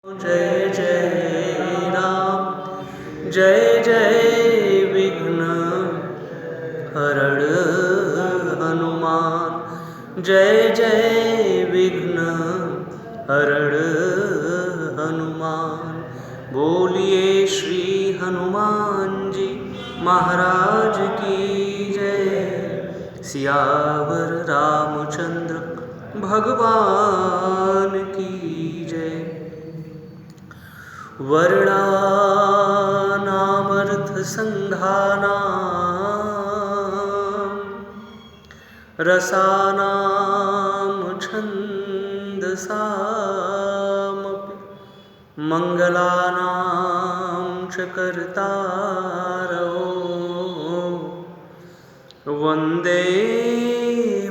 जय जय राम जय जय विघ्न हरण हनुमान जय जय विघ्न हरण हनुमान। बोलिए श्री हनुमान जी महाराज की जय। सियावर रामचंद्र भगवान की जय। वर्णानामर्थ संधानां रसानां छन्दसामपि मंगलानां च कर्तारौ वन्दे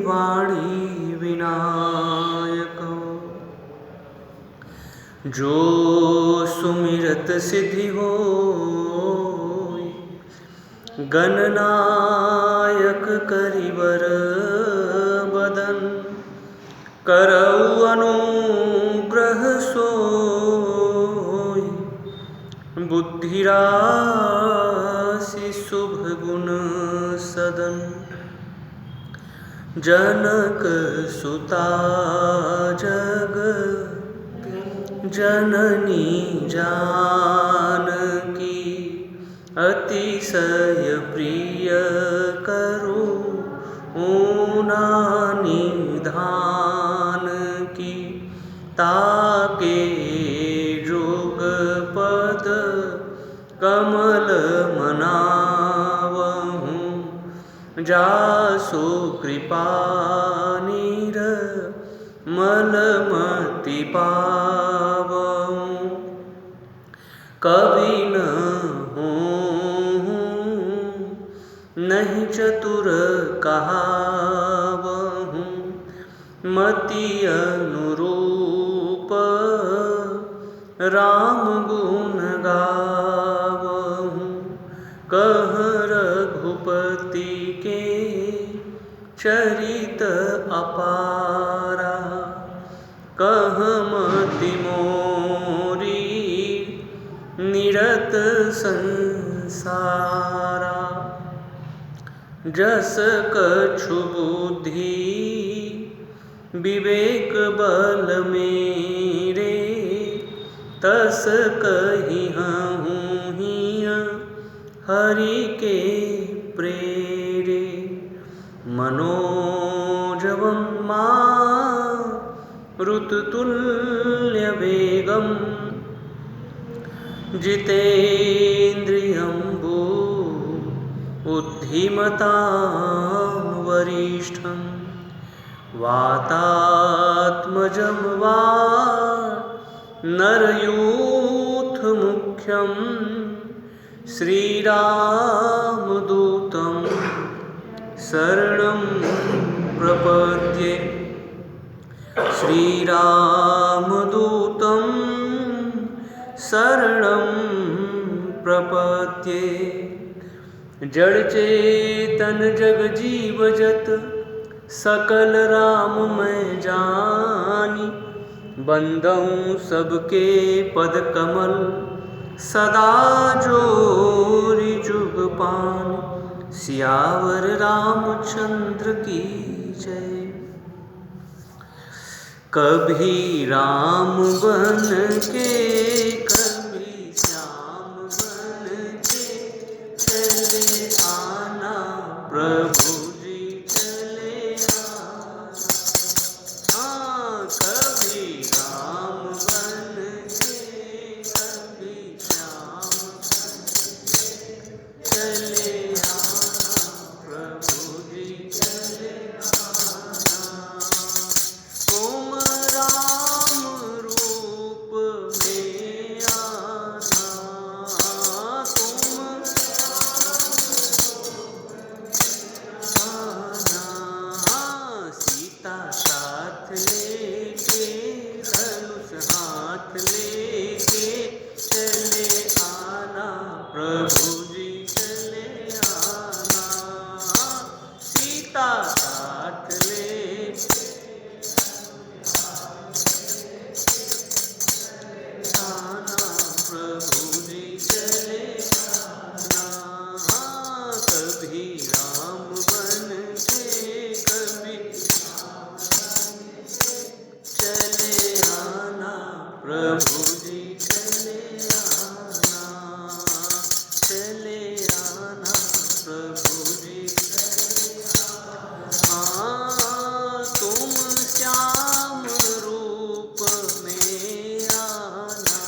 वाणी विनायकौ। जो सुमिरत सिद्धि होय गणनायक करिवर बदन करौ अनुग्रह सोय। बुद्धि राशि शुभ गुण सदन जनक सुता जग जननी जानकी अतिशय प्रिय करुणा निधान की। ताके जुग पद कमल मनावहु जासु कृपा निर्मल मति पावहु। कभी न होऊं नहीं चतुर कहावहु मति अनुरूप राम गुण गावहु। कह रघुपति के चरित अपारा कह मति मोरी निरत संसारा। जस कछु बुद्धि विवेक बल मेरे तस कहिहूँ हिय हरि के प्रेरे। मनोजवं मारुततुल्य वेगं जितेन्द्रियं बुद्धिमतां वरिष्ठं। वातात्मजं वानरयूथमुख्यं श्रीरामदूतं शरणं प्रपद्ये। श्रीरामदूतं शरणं प्रपद्ये। जड़ चेतन जग जीव जत सकल राम मैं जानी। बंदऊँ सबके पद कमल सदा जोरि जुग पानी। सियावर रामचंद्र की जय। कभी राम बन के कभी श्याम बन के चले आना प्रभु जी चले आना। हाँ कभी राम बन के कभी श्याम बन के चले आना प्रभु जी चले आना। ओम राम रूप में प्रभु जी चले आना, चले आना प्रभु जी चले आना। तुम श्याम रूप में आना,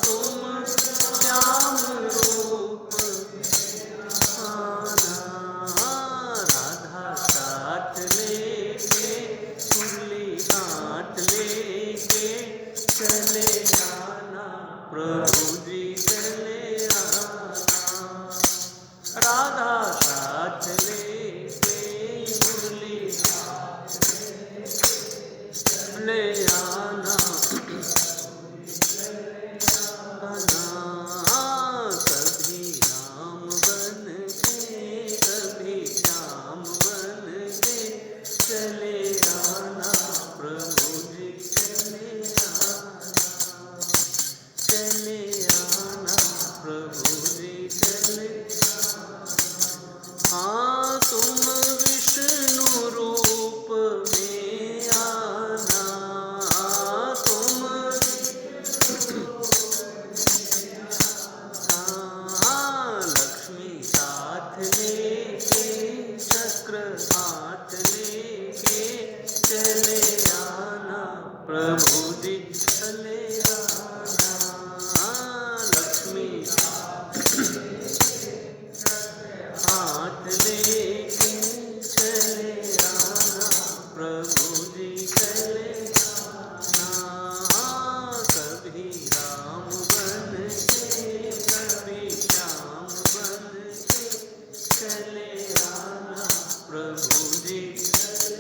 तुम श्याम रूप आना। राधा साथ लेके मुरली हाथ लेके चले आना प्रभु जी चले आना। राधा साथ लेके मुरली हाथ ले आना, कभी राम बन के कभी श्याम बन के चले आना प्रभु जी चले आना, चले आना प्रभु जी चले आना। तुम विष्णु रूप में आना, तुम लक्ष्मी साथ लेके चक्र हाथ लेके चले आना प्रभु जी चले आना। लक्ष्मी हाथ लेके चले आना प्रभु जी चले आना। कभी राम बन के कभी श्याम बन के चले आना प्रभु जी चले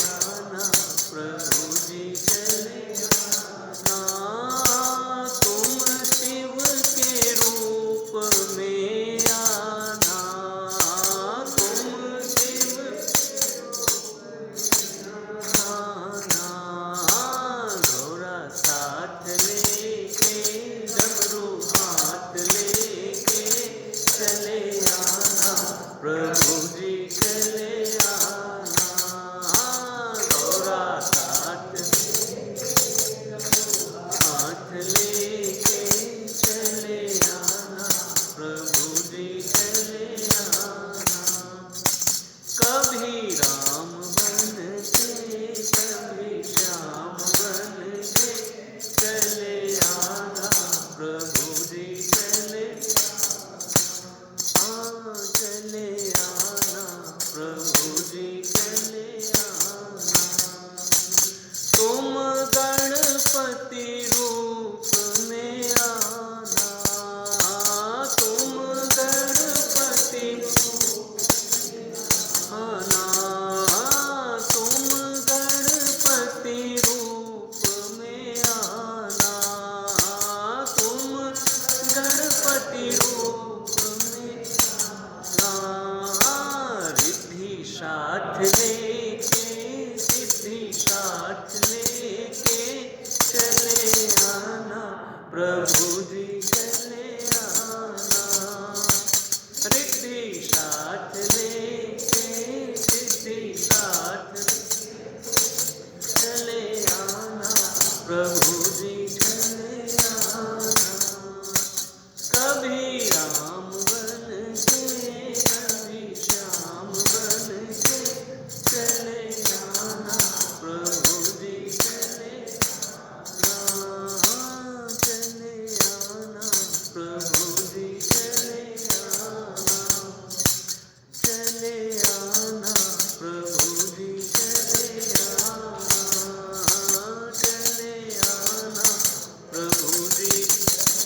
आना प्रभु जी चले आना। तुम शिव के रूप में आना, तुम शिव आना। घोड़ा साथ लेके डमरू हाथ लेके चले आना प्रभु जी चले आना। घोड़ा साथ हाथ लेके चले आना प्रभु जी चले आना। कभी राम बन के कभी श्याम बन के चले आना प्रभु जी चले चले आना प्रभु जी चले आना। तुम गणपति रूप में आना, तुम गणपति आना, तुम गणपति रूप में आना, तुम गणपति रूप में आना। रिद्धि साथ लेके सिद्धि साथ लेके चले आना प्रभु जी चले आना। रिद्धि साथ लेके सिद्धि साथ चले आना प्रभु जी चले आना। कभी राम बन के कभी श्याम बन के चले आना प्रभु जी चले आना, चले आना प्रभु जी चले आना, चले आना प्रभु जी चले आना, चले आना प्रभु जी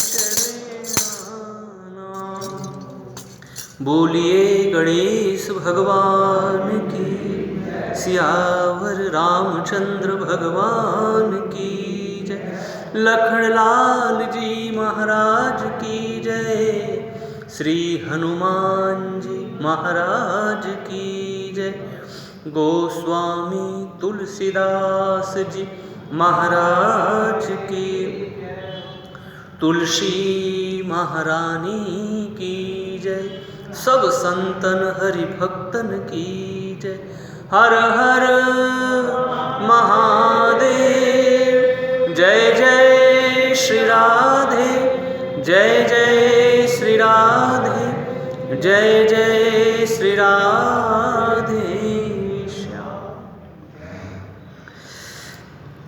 चले आना। बोलिए गणेश भगवान की, सियावर रामचंद्र भगवान की जय। लखन लाल जी महाराज की जय। श्री हनुमान जी महाराज की जय। गोस्वामी तुलसीदास जी महाराज की, तुलसी महारानी की जय। सब संतन हरि भक्तन की जय। हर हर महादेव। जय जय श्री राधे, जय जय श्री राधे, जय जय श्री राधे श्याम।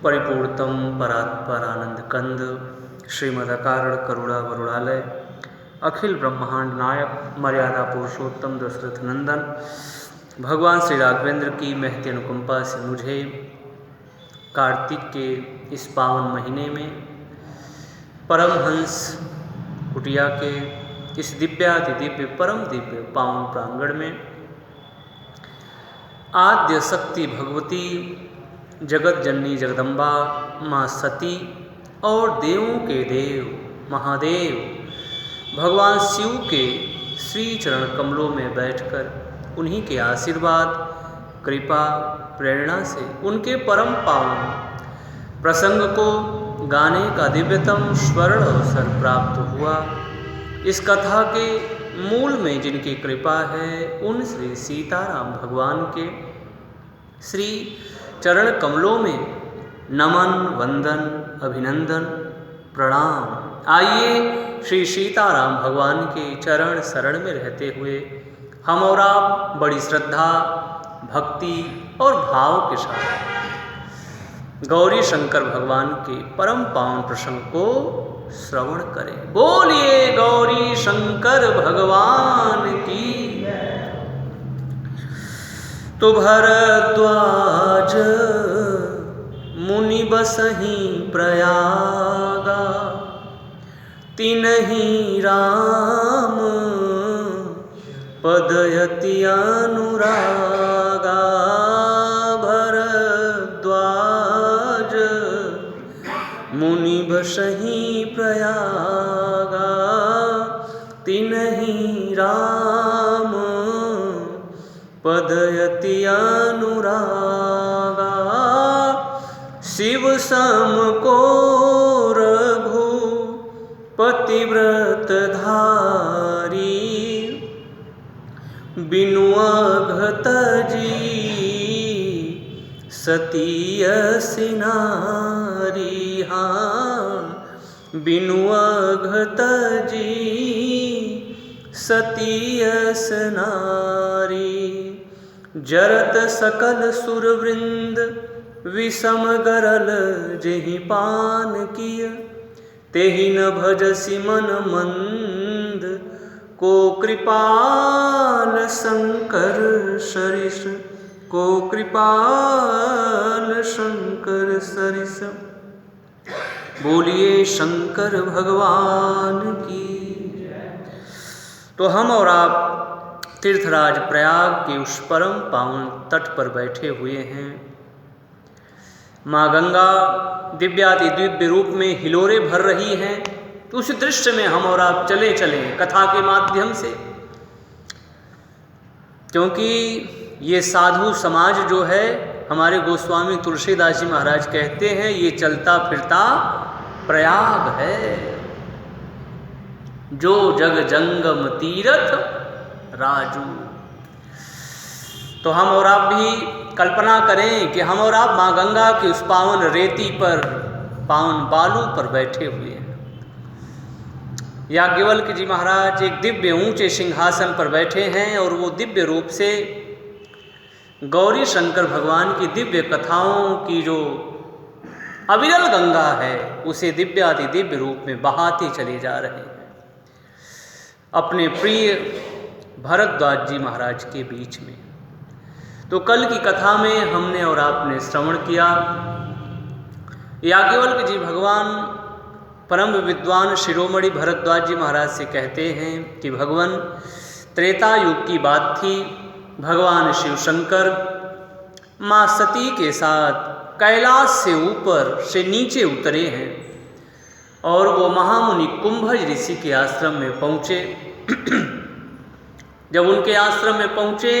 परिपूर्णतम परात्पर आनंद कंद श्रीमद् अकारण करुणा वरुणालय अखिल ब्रह्मांड नायक मर्यादा पुरुषोत्तम दशरथ नंदन भगवान श्री राघवेंद्र की महती अनुकंपा से मुझे कार्तिक के इस पावन महीने में परमहंस कुटिया के इस दिव्याति दिव्य परम दिव्य पावन प्रांगण में आद्य शक्ति भगवती जगत जननी जगदम्बा माँ सती और देवों के देव महादेव भगवान शिव के श्री चरण कमलों में बैठकर उन्हीं के आशीर्वाद कृपा प्रेरणा से उनके परम पावन प्रसंग को गाने का दिव्यतम स्वर्ण अवसर प्राप्त हुआ। इस कथा के मूल में जिनकी कृपा है उन श्री सीताराम भगवान के श्री चरण कमलों में नमन वंदन अभिनंदन प्रणाम। आइए श्री सीताराम भगवान के चरण शरण में रहते हुए हम और आप बड़ी श्रद्धा भक्ति और भाव के साथ गौरी शंकर भगवान के परम पावन प्रसंग को श्रवण करें। बोलिए गौरी शंकर भगवान की। तो भरद्वाज मुनि बसहि प्रयागा, तिनहि राम पदयति अनुरागा। भरद्वाज मुनि बसहि प्रयागा, तिनहि राम पदयति अनुरागा। शिव सम को रघुपतिव्रत धारी, बिनु अघत जी सतीयसि नारी। हाँ बिनु अघत जी सतीयस नारी। जरत सकल सुरवृंद विषम गरल जेहि पान किय, तेहि न भजसि मन मंद को कृपाल शंकर सरिस। को कृपाल शंकर सरिस। बोलिए शंकर भगवान की। तो हम और आप तीर्थराज प्रयाग के उस परम पावन तट पर बैठे हुए हैं। माँ गंगा दिव्याति दिव्य रूप में हिलोरे भर रही हैं। तो उस दृश्य में हम और आप चले चले कथा के माध्यम से, क्योंकि ये साधु समाज जो है हमारे गोस्वामी तुलसीदास जी महाराज कहते हैं ये चलता फिरता प्रयाग है, जो जग जंगम तीरथ राजू। तो हम और आप भी कल्पना करें कि हम और आप माँ गंगा की उस पावन रेती पर पावन बालू पर बैठे हुए हैं। याज्ञवल्क्य जी महाराज एक दिव्य ऊंचे सिंहासन पर बैठे हैं और वो दिव्य रूप से गौरी शंकर भगवान की दिव्य कथाओं की जो अविरल गंगा है उसे दिव्याति दिव्य रूप में बहाते चले जा रहे हैं अपने प्रिय भरद्वाज जी महाराज के बीच में। तो कल की कथा में हमने और आपने श्रवण किया, याज्ञवल्क्य जी भगवान परम विद्वान शिरोमणि भरद्वाज जी महाराज से कहते हैं कि भगवान त्रेता युग की बात थी। भगवान शिव शंकर माँ सती के साथ कैलाश से ऊपर से नीचे उतरे हैं और वो महामुनि कुंभज ऋषि के आश्रम में पहुँचे। जब उनके आश्रम में पहुँचे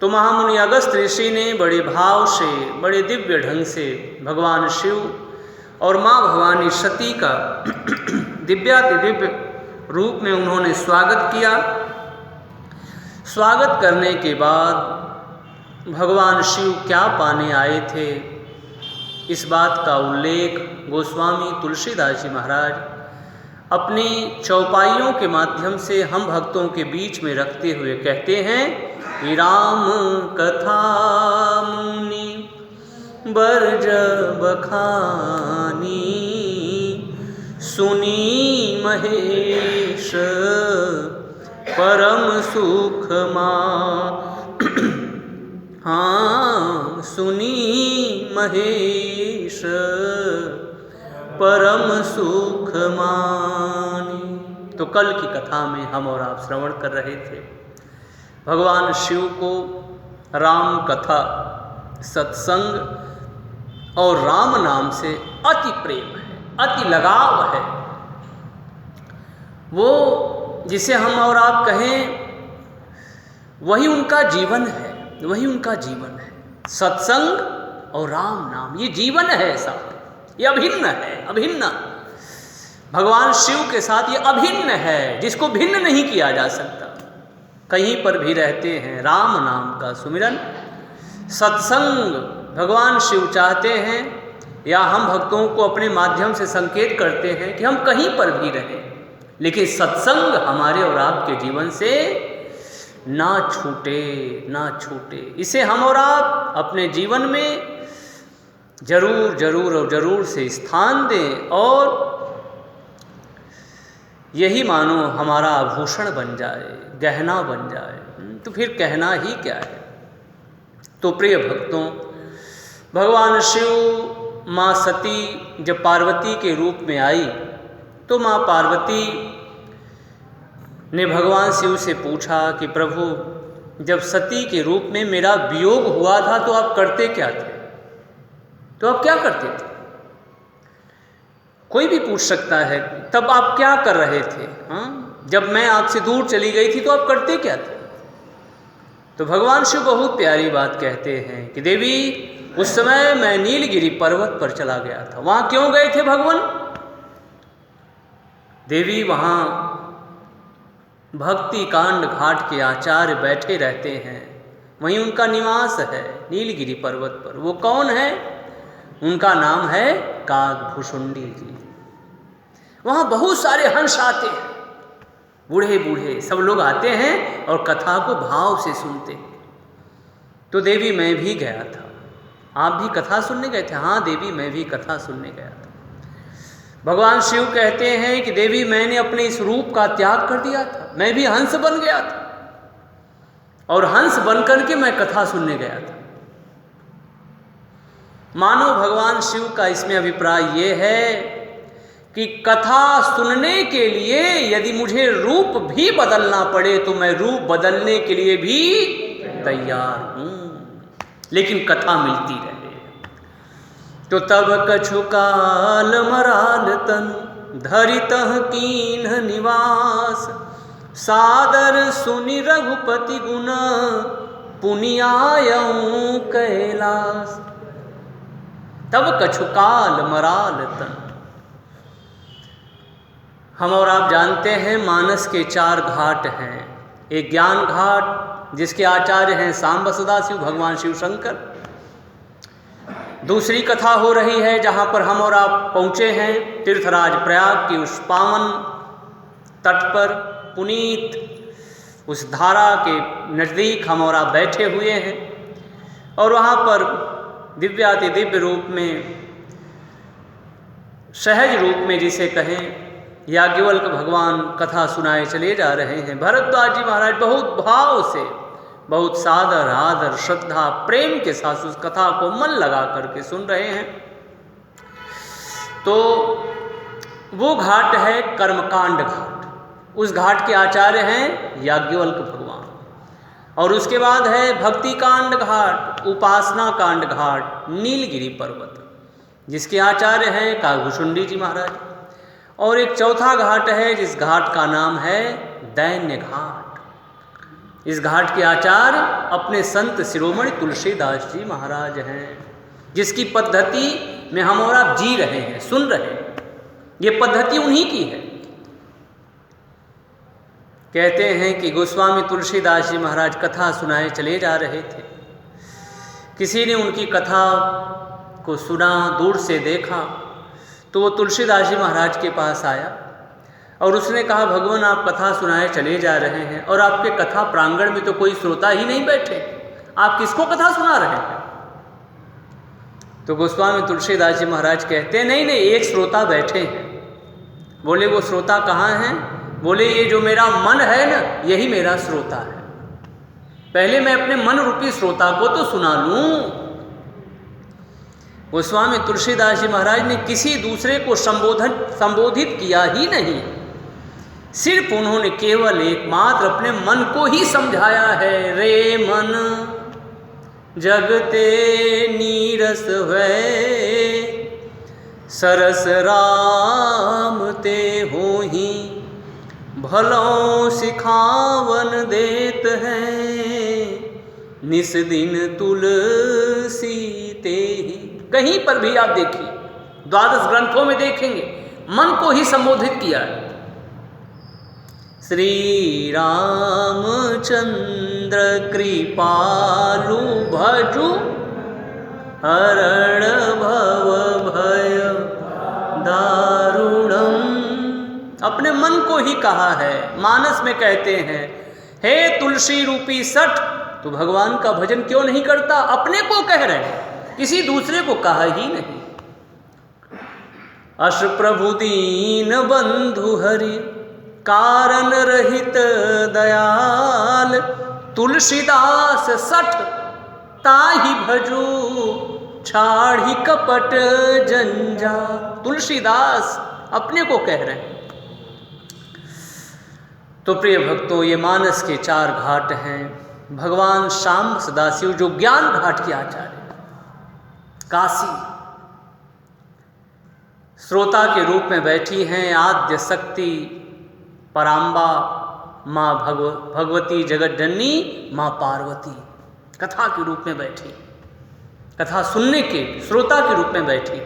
तो महामुनि अगस्त्य ऋषि ने बड़े भाव से बड़े दिव्य ढंग से भगवान शिव और माँ भवानी सती का दिव्याति दिव्य रूप में उन्होंने स्वागत किया। स्वागत करने के बाद भगवान शिव क्या पाने आए थे, इस बात का उल्लेख गोस्वामी तुलसीदास जी महाराज अपनी चौपाइयों के माध्यम से हम भक्तों के बीच में रखते हुए कहते हैं कि राम कथा मुनि बरज बखानी, सुनी महेश परम सुख मां। हाँ, सुनी महेश परम सुख मानी। तो कल की कथा में हम और आप श्रवण कर रहे थे, भगवान शिव को राम कथा, सत्संग और राम नाम से अति प्रेम है, अति लगाव है। वो जिसे हम और आप कहें वही उनका जीवन है, वही उनका जीवन है। सत्संग और राम नाम ये जीवन है साहब, ये अभिन्न है, अभिन्न। भगवान शिव के साथ ये अभिन्न है, जिसको भिन्न नहीं किया जा सकता। कहीं पर भी रहते हैं राम नाम का सुमिरन, सत्संग भगवान शिव चाहते हैं, या हम भक्तों को अपने माध्यम से संकेत करते हैं कि हम कहीं पर भी रहें, लेकिन सत्संग हमारे और आपके जीवन से ना छूटे, ना छूटे। इसे हम और आप अपने जीवन में जरूर जरूर और जरूर से स्थान दें, और यही मानो हमारा आभूषण बन जाए, गहना बन जाए, तो फिर कहना ही क्या है। तो प्रिय भक्तों, भगवान शिव, माँ सती जब पार्वती के रूप में आई, तो माँ पार्वती ने भगवान शिव से पूछा कि प्रभु, जब सती के रूप में मेरा वियोग हुआ था तो आप करते क्या थे, तो आप क्या करते थे? कोई भी पूछ सकता है, तब आप क्या कर रहे थे? हाँ, जब मैं आपसे दूर चली गई थी तो आप करते क्या थे? तो भगवान शिव बहुत प्यारी बात कहते हैं कि देवी, उस समय मैं नीलगिरी पर्वत पर चला गया था। वहाँ क्यों गए थे भगवान? देवी, वहाँ भक्ति कांड घाट के आचार्य बैठे रहते हैं, वहीं उनका निवास है नीलगिरी पर्वत पर। वो कौन है? उनका नाम है कागभुषुंडी जी। वहाँ बहुत सारे हंस आते हैं, बूढ़े बूढ़े सब लोग आते हैं और कथा को भाव से सुनते हैं। तो देवी, मैं भी गया था। आप भी कथा सुनने गए थे? हाँ देवी, मैं भी कथा सुनने गया था। भगवान शिव कहते हैं कि देवी, मैंने अपने इस रूप का त्याग कर दिया था, मैं भी हंस बन गया था, और हंस बनकर के मैं कथा सुनने गया था। मानो भगवान शिव का इसमें अभिप्राय ये है कि कथा सुनने के लिए यदि मुझे रूप भी बदलना पड़े तो मैं रूप बदलने के लिए भी तैयार हूं, लेकिन कथा मिलती रहे। तो तब कछु काल मराल तन, धरितः कीन्ह निवास, सादर सुनि रघुपति गुण, पुनियायऊ कैलास। तब कछु काल मराल तन। हम और आप जानते हैं मानस के 4 घाट हैं। एक ज्ञान घाट जिसके आचार्य हैं सांब सदाशिव भगवान शिव शंकर। दूसरी कथा हो रही है जहाँ पर हम और आप पहुँचे हैं, तीर्थराज प्रयाग की उस पावन तट पर, पुनीत उस धारा के नज़दीक हम और आप बैठे हुए हैं, और वहाँ पर दिव्याति दिव्य रूप में, सहज रूप में जिसे कहें, याज्ञवल्क भगवान कथा सुनाए चले जा रहे हैं। भरद्वाज जी महाराज बहुत भाव से, बहुत सादर आदर श्रद्धा प्रेम के साथ उस कथा को मन लगा करके सुन रहे हैं। तो वो घाट है कर्मकांड घाट। उस घाट के आचार्य हैं याज्ञवल्क भगवान, और उसके बाद है भक्ति कांड घाट, उपासना कांड घाट, नीलगिरी पर्वत, जिसके आचार्य हैं कागभुषुंडी जी महाराज। और एक चौथा घाट है जिस घाट का नाम है दैन्य घाट। इस घाट के आचार्य अपने संत शिरोमणि तुलसीदास जी महाराज हैं, जिसकी पद्धति में हम और आप जी रहे हैं, सुन रहे हैं। ये पद्धति उन्हीं की है। कहते हैं कि गोस्वामी तुलसीदास जी महाराज कथा सुनाए चले जा रहे थे, किसी ने उनकी कथा को सुना, दूर से देखा, तो वो तुलसीदास जी महाराज के पास आया और उसने कहा, भगवान आप कथा सुनाए चले जा रहे हैं और आपके कथा प्रांगण में तो कोई श्रोता ही नहीं बैठे, आप किसको कथा सुना रहे हैं? तो गोस्वामी तुलसीदास जी महाराज कहते हैं, नहीं नहीं, एक श्रोता बैठे हैं। बोले वो श्रोता कहाँ हैं? बोले ये जो मेरा मन है ना, यही मेरा श्रोता है। पहले मैं अपने मन रूपी श्रोता को तो सुना लूं। गोस्वामी तुलसीदास जी महाराज ने किसी दूसरे को संबोधित किया ही नहीं, सिर्फ उन्होंने केवल एकमात्र अपने मन को ही समझाया है। रे मन जगते नीरस है, सरस राम ते होहि, भलों सिखावन देत हैं, निस दिन तुलसी ते ही। कहीं पर भी आप देखिए, द्वादश ग्रंथों में देखेंगे, मन को ही संबोधित किया है। श्री रामचंद्र कृपालु भजु, हरण भव भय दारुणम। अपने मन को ही कहा है। मानस में कहते हैं, हे तुलसी रूपी सठ, तो भगवान का भजन क्यों नहीं करता? अपने को कह रहे हैं, किसी दूसरे को कहा ही नहीं। अश प्रभु दीन बंधु हरि, कारण रहित दयाल, तुलसीदास सठ ताहि भजू, छाड़ी कपट जंजाल। तुलसीदास अपने को कह रहे हैं। तो प्रिय भक्तों, ये मानस के 4 घाट हैं। भगवान श्याम सदाशिव जो ज्ञान घाट के आचार्य, काशी श्रोता के रूप में बैठी हैं आद्य शक्ति पराम्बा माँ भगवती जगत जननी माँ पार्वती, कथा के रूप में बैठी, कथा सुनने के श्रोता के रूप में बैठी।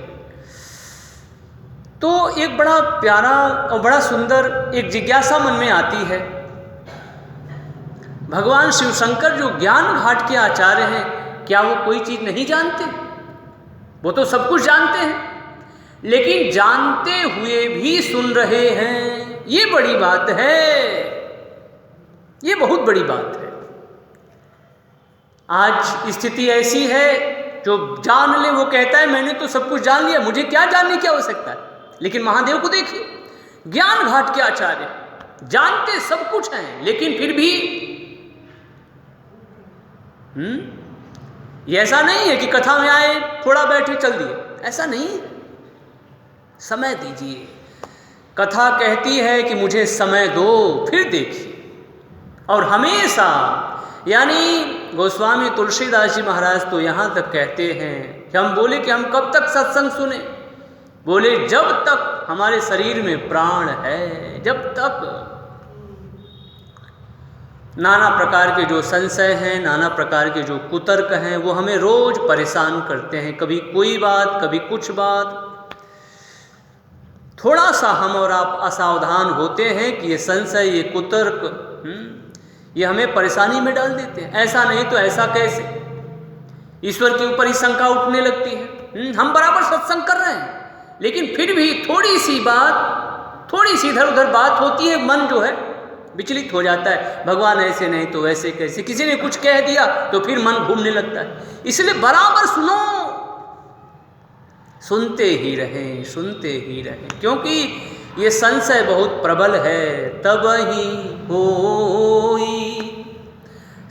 तो एक बड़ा प्यारा और बड़ा सुंदर एक जिज्ञासा मन में आती है। भगवान शिव शंकर जो ज्ञान घाट के आचार्य हैं, क्या वो कोई चीज़ नहीं जानते? वो तो सब कुछ जानते हैं, लेकिन जानते हुए भी सुन रहे हैं। ये बड़ी बात है, ये बहुत बड़ी बात है। आज स्थिति ऐसी है, जो जान ले वो कहता है मैंने तो सब कुछ जान लिया, मुझे क्या जानने की आवश्यकता है। लेकिन महादेव को देखिए, ज्ञान घाट के आचार्य, जानते सब कुछ हैं, लेकिन फिर भी ये ऐसा नहीं है कि कथा में आए, थोड़ा बैठे चल दिए, ऐसा नहीं। समय दीजिए। कथा कहती है कि मुझे समय दो, फिर देखिए। और हमेशा, यानी गोस्वामी तुलसीदास जी महाराज तो यहाँ तक कहते हैं कि हम बोले कि हम कब तक सत्संग सुने? बोले जब तक हमारे शरीर में प्राण है, जब तक। नाना प्रकार के जो संशय हैं, नाना प्रकार के जो कुतर्क हैं, वो हमें रोज परेशान करते हैं। कभी कोई बात, कभी कुछ बात। थोड़ा सा हम और आप असावधान होते हैं कि ये संशय, ये कुतर्क, ये हमें परेशानी में डाल देते हैं। ऐसा नहीं तो ऐसा कैसे? ईश्वर के ऊपर ही शंका उठने लगती है। हम बराबर सत्संग कर रहे हैं, लेकिन फिर भी थोड़ी सी बात, थोड़ी सी इधर उधर बात होती है, मन जो है विचलित हो जाता है। भगवान ऐसे नहीं तो वैसे कैसे? किसी ने कुछ कह दिया तो फिर मन घूमने लगता है। इसलिए बराबर सुनो, सुनते ही रहें, सुनते ही रहें, क्योंकि ये संशय बहुत प्रबल है। तब ही होई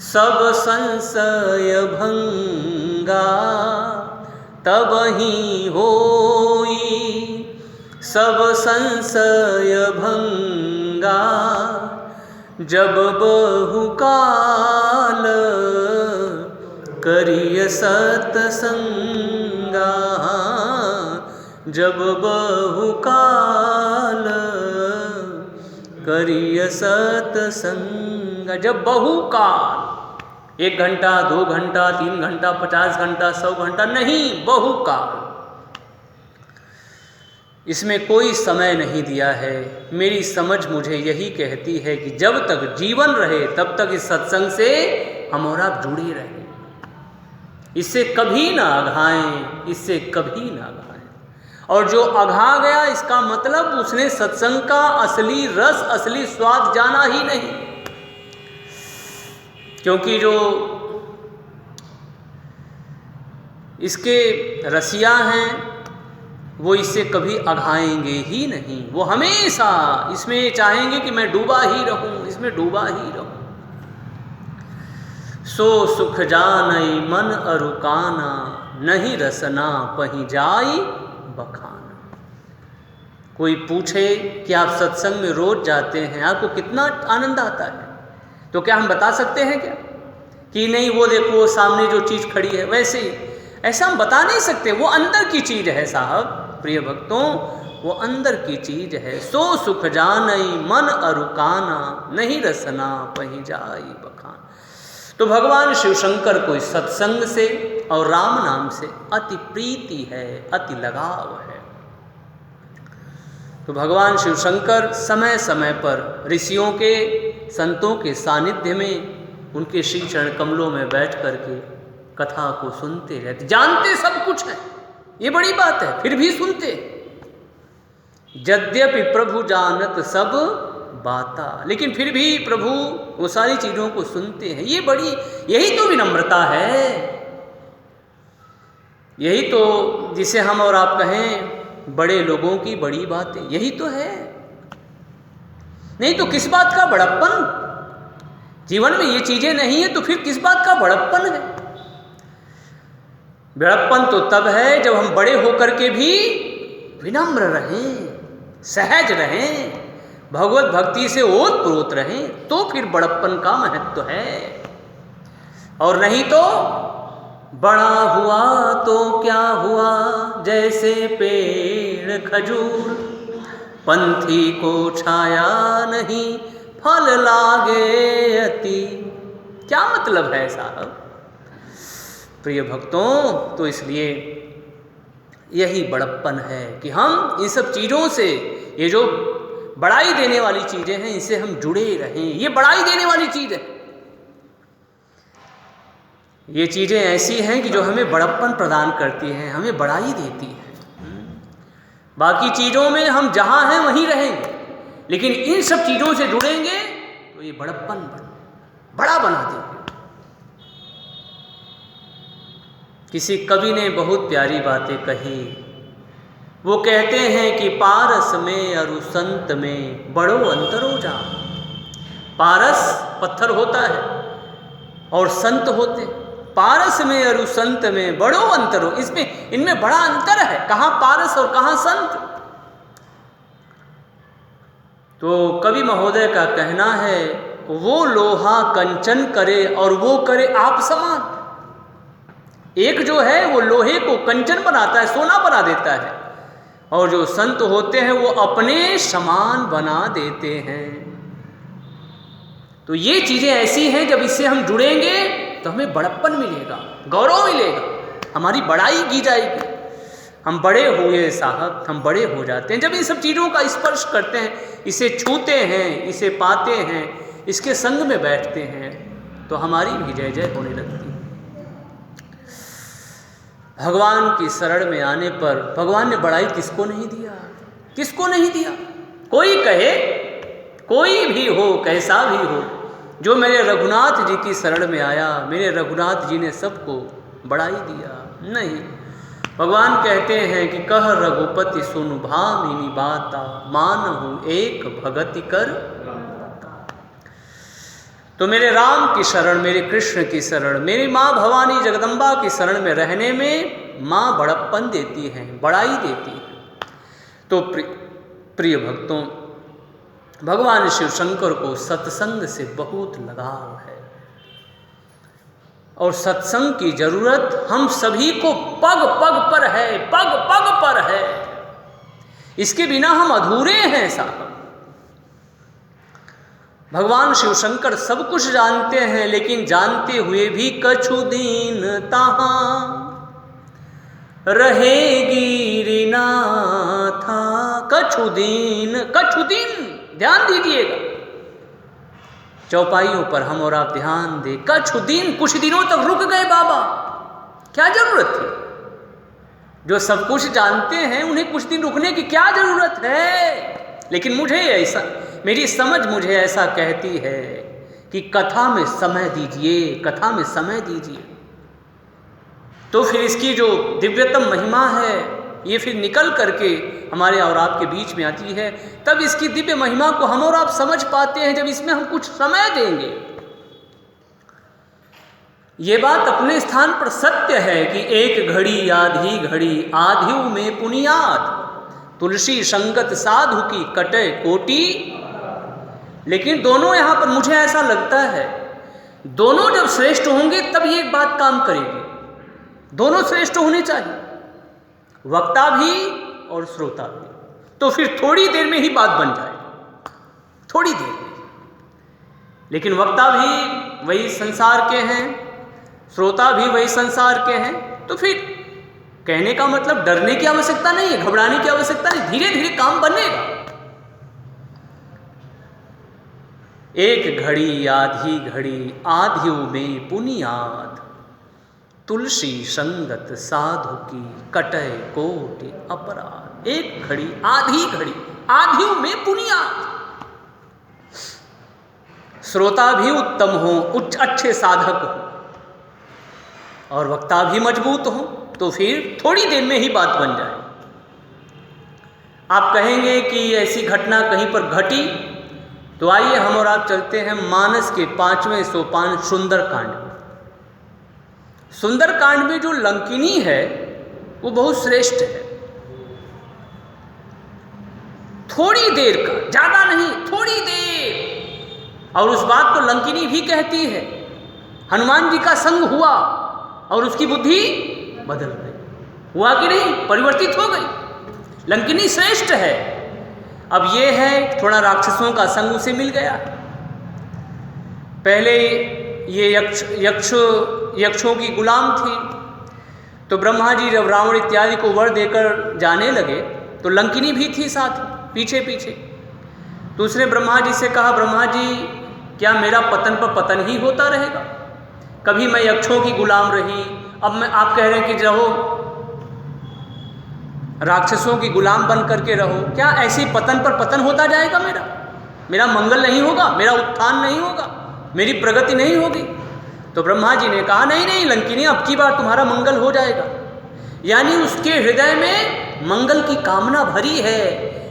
सब संशय भंगा, तब ही होई सब संशय भंगा, जब बहुकाल करिय सतसंगा, जब बहुकाल करिय सतसंगा। जब बहुकाल, 1 घंटा, 2 घंटा, 3 घंटा, 50 घंटा, 100 घंटा नहीं, बहुकाल। इसमें कोई समय नहीं दिया है। मेरी समझ मुझे यही कहती है कि जब तक जीवन रहे तब तक इस सत्संग से हम और आप जुड़े रहें। इससे कभी ना अघाएं, इससे कभी ना अघाएं। और जो अघा गया इसका मतलब उसने सत्संग का असली रस, असली स्वाद जाना ही नहीं। क्योंकि जो इसके रसिया हैं वो इससे कभी अघाएंगे ही नहीं। वो हमेशा इसमें चाहेंगे कि मैं डूबा ही रहूं, इसमें डूबा ही रहूं। सो सुख जानई मन अरुकाना, नहीं रसना पहीं जाई बखाना। कोई पूछे कि आप सत्संग में रोज जाते हैं, आपको कितना आनंद आता है, तो क्या हम बता सकते हैं क्या कि नहीं वो देखो वो सामने जो चीज़ खड़ी है वैसे ही? ऐसा हम बता नहीं सकते। वो अंदर की चीज़ है साहब, प्रिय भक्तों, वो अंदर की चीज़ है। सो सुख जानई मन अरुकाना, नहीं रसना पहीं जाई बखाना। तो भगवान शिव शंकर को इस सत्संग से और राम नाम से अति प्रीति है, अति लगाव है। तो भगवान शिव शंकर समय समय पर ऋषियों के, संतों के सानिध्य में उनके श्री चरण कमलों में बैठ करके कथा को सुनते रहते। जानते सब कुछ है, ये बड़ी बात है, फिर भी सुनते। यद्यपि प्रभु जानत सब बाता, लेकिन फिर भी प्रभु वो सारी चीज़ों को सुनते हैं। ये बड़ी, यही तो विनम्रता है, यही तो जिसे हम और आप कहें बड़े लोगों की बड़ी बातें, यही तो है। नहीं तो किस बात का बड़प्पन? जीवन में ये चीज़ें नहीं है तो फिर किस बात का बड़प्पन है? बड़प्पन तो तब है जब हम बड़े होकर के भी विनम्र रहें, सहज रहें, भगवत भक्ति से ओतप्रोत रहें, तो फिर बड़प्पन का महत्व है। और नहीं तो बड़ा हुआ तो क्या हुआ, जैसे पेड़ खजूर, पंथी को छाया नहीं फल लागे अति। क्या मतलब है साहब, प्रिय भक्तों? तो इसलिए यही बड़प्पन है कि हम इन सब चीज़ों से, ये जो बड़ाई देने वाली चीज़ें हैं, इनसे हम जुड़े रहें। ये बड़ाई देने वाली चीज़ है, ये चीज़ें ऐसी हैं कि जो हमें बड़प्पन प्रदान करती हैं, हमें बड़ाई देती हैं। बाकी चीज़ों में हम जहाँ हैं वहीं रहेंगे, लेकिन इन सब चीज़ों से जुड़ेंगे तो ये बड़प्पन बड़ा बना देंगे। किसी कवि ने बहुत प्यारी बातें कही। वो कहते हैं कि पारस में और संत में बड़ो अंतर हो जा। पारस पत्थर होता है और संत होते। पारस में और संत में बड़ो अंतर हो, इसमें इनमें बड़ा अंतर है। कहाँ पारस और कहाँ संत? तो कवि महोदय का कहना है, वो लोहा कंचन करे और वो करे आप समान। एक जो है वो लोहे को कंचन बनाता है, सोना बना देता है, और जो संत होते हैं वो अपने समान बना देते हैं। तो ये चीज़ें ऐसी हैं, जब इससे हम जुड़ेंगे तो हमें बड़प्पन मिलेगा, गौरव मिलेगा, हमारी बड़ाई की जाएगी। हम बड़े हुए साहब, हम बड़े हो जाते हैं जब इन सब चीज़ों का स्पर्श करते हैं, इसे छूते हैं, इसे पाते हैं, इसके संग में बैठते हैं, तो हमारी भी जय जय होने लगती है। भगवान की शरण में आने पर भगवान ने बड़ाई किसको नहीं दिया, किसको नहीं दिया? कोई कहे, कोई भी हो, कैसा भी हो, जो मेरे रघुनाथ जी की शरण में आया, मेरे रघुनाथ जी ने सबको बड़ाई दिया। नहीं, भगवान कहते हैं कि कह रघुपति सुनु भामिनी बाता, मानहु एक भगति कर। तो मेरे राम की शरण, मेरे कृष्ण की शरण, मेरी माँ भवानी जगदम्बा की शरण में रहने में माँ बड़प्पन देती हैं, बड़ाई देती है। तो प्रिय भक्तों, भगवान शिव शंकर को सत्संग से बहुत लगाव है, और सत्संग की जरूरत हम सभी को पग पग पर है, पग पग पर है। इसके बिना हम अधूरे हैं साहब। भगवान शिव शंकर सब कुछ जानते हैं, लेकिन जानते हुए भी कछु दीन तहाँ रहेगी रीनाथा। कछु दीन, कछु दिन, ध्यान दीजिएगा, चौपाइयों पर हम और आप ध्यान दें। कछु दिन, कुछ दिनों तक रुक गए बाबा, क्या जरूरत थी? जो सब कुछ जानते हैं उन्हें कुछ दिन रुकने की क्या जरूरत है? लेकिन मुझे ऐसा, मेरी समझ मुझे ऐसा कहती है कि कथा में समय दीजिए, कथा में समय दीजिए। तो फिर इसकी जो दिव्यतम महिमा है ये फिर निकल करके हमारे और आपके बीच में आती है। तब इसकी दिव्य महिमा को हम और आप समझ पाते हैं जब इसमें हम कुछ समय देंगे। ये बात अपने स्थान पर सत्य है कि एक घड़ी आधी घड़ी आधियु में पुनियाद, तुलसी संगत साधु की कटे कोटि। लेकिन दोनों यहाँ पर मुझे ऐसा लगता है, दोनों जब श्रेष्ठ होंगे तब ये एक बात काम करेगी। दोनों श्रेष्ठ होने चाहिए, वक्ता भी और श्रोता भी। तो फिर थोड़ी देर में ही बात बन जाए, थोड़ी देर में। लेकिन वक्ता भी वही संसार के हैं, श्रोता भी वही संसार के हैं, तो फिर कहने का मतलब डरने की आवश्यकता नहीं है, घबराने की आवश्यकता नहीं, धीरे धीरे काम बनेगा। एक घड़ी आधी घड़ी आधियु में पुनियाद, तुलसी संगत साधु की कटय कोटि अपराध। एक घड़ी आधी घड़ी आधियु में पुनियाद। श्रोता भी उत्तम हो, उच्च अच्छे साधक हो और वक्ता भी मजबूत हो, तो फिर थोड़ी देर में ही बात बन जाए। आप कहेंगे कि ऐसी घटना कहीं पर घटी, तो आइए हम और आप चलते हैं मानस के 5वें सोपान सुंदरकांड। सुंदरकांड में जो लंकिनी है वो बहुत श्रेष्ठ है। थोड़ी देर का, ज्यादा नहीं, थोड़ी देर। और उस बात को लंकिनी भी कहती है। हनुमान जी का संग हुआ और उसकी बुद्धि बदल गई। हुआ कि नहीं? परिवर्तित हो गई। लंकिनी श्रेष्ठ है। अब ये है थोड़ा राक्षसों का संग उसे मिल गया। पहले ये यक्षों की गुलाम थी, तो ब्रह्मा जी जब रावण इत्यादि को वर देकर जाने लगे तो लंकिनी भी थी साथ पीछे पीछे। तो उसने ब्रह्मा जी से कहा, ब्रह्मा जी क्या मेरा पतन पर पतन ही होता रहेगा? कभी मैं यक्षों की गुलाम रही, अब मैं, आप कह रहे हैं कि रहो राक्षसों की गुलाम बन करके रहो, क्या ऐसे पतन पर पतन होता जाएगा? मेरा मंगल नहीं होगा, मेरा उत्थान नहीं होगा, मेरी प्रगति नहीं होगी? तो ब्रह्मा जी ने कहा, नहीं नहीं लंकिनी, अब की बार तुम्हारा मंगल हो जाएगा। यानी उसके हृदय में मंगल की कामना भरी है,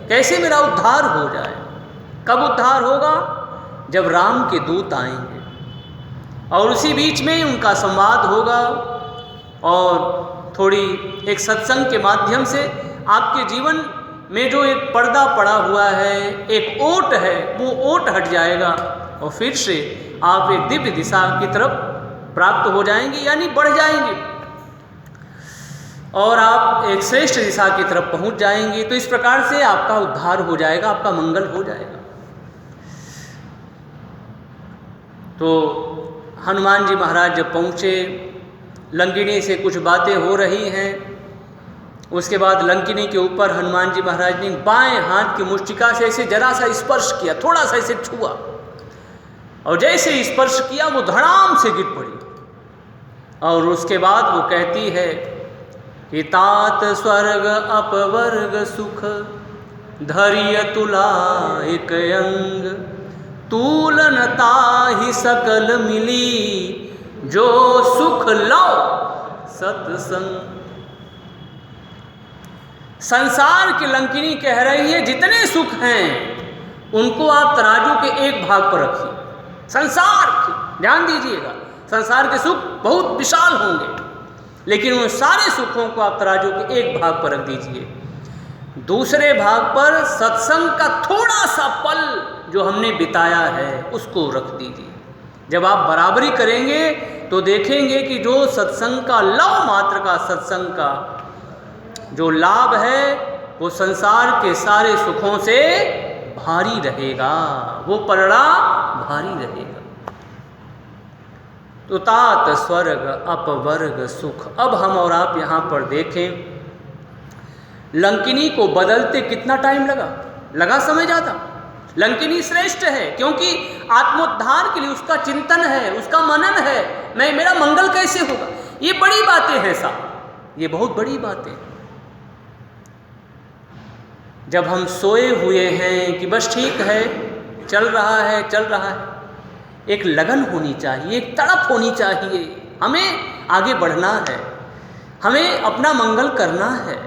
कैसे मेरा उद्धार हो जाए। कब उद्धार होगा? जब राम के दूत आएंगे और उसी बीच में उनका संवाद होगा और थोड़ी एक सत्संग के माध्यम से आपके जीवन में जो एक पर्दा पड़ा हुआ है, एक ओट है, वो ओट हट जाएगा और फिर से आप एक दिव्य दिशा की तरफ प्राप्त हो जाएंगे, यानी बढ़ जाएंगे और आप एक श्रेष्ठ दिशा की तरफ पहुंच जाएंगे। तो इस प्रकार से आपका उद्धार हो जाएगा, आपका मंगल हो जाएगा। तो हनुमान जी महाराज जब पहुँचे, लंकिनी से कुछ बातें हो रही हैं। उसके बाद लंकिनी के ऊपर हनुमान जी महाराज ने बाएं हाथ की मुष्टिका से ऐसे जरा सा स्पर्श किया, थोड़ा सा ऐसे छुआ, और जैसे स्पर्श किया वो धड़ाम से गिर पड़ी। और उसके बाद वो कहती है कि तात स्वर्ग अपवर्ग सुख धैर्य तुला एक अंग, तूलनता ही सकल मिली जो सुख लो सत्संग। संसार की लंकिनी कह रही है जितने सुख हैं उनको आप तराजू के एक भाग पर रखिए। संसार की, ध्यान दीजिएगा, संसार के सुख बहुत विशाल होंगे, लेकिन उन सारे सुखों को आप तराजू के एक भाग पर रख दीजिए। दूसरे भाग पर सत्संग का थोड़ा सा पल जो हमने बिताया है उसको रख दीजिए। जब आप बराबरी करेंगे तो देखेंगे कि जो सत्संग का लव मात्र का सत्संग का जो लाभ है वो संसार के सारे सुखों से भारी रहेगा, वो पलड़ा भारी रहेगा। तो तात स्वर्ग अपवर्ग सुख। अब हम और आप यहाँ पर देखें, लंकिनी को बदलते कितना टाइम लगा समय ज़्यादा। लंकिनी श्रेष्ठ है क्योंकि आत्मोद्धार के लिए उसका चिंतन है, उसका मनन है, मैं मेरा मंगल कैसे होगा। ये बड़ी बातें हैं साहब, ये बहुत बड़ी बातें। जब हम सोए हुए हैं कि बस ठीक है, चल रहा है, एक लगन होनी चाहिए, एक तड़प होनी चाहिए, हमें आगे बढ़ना है, हमें अपना मंगल करना है,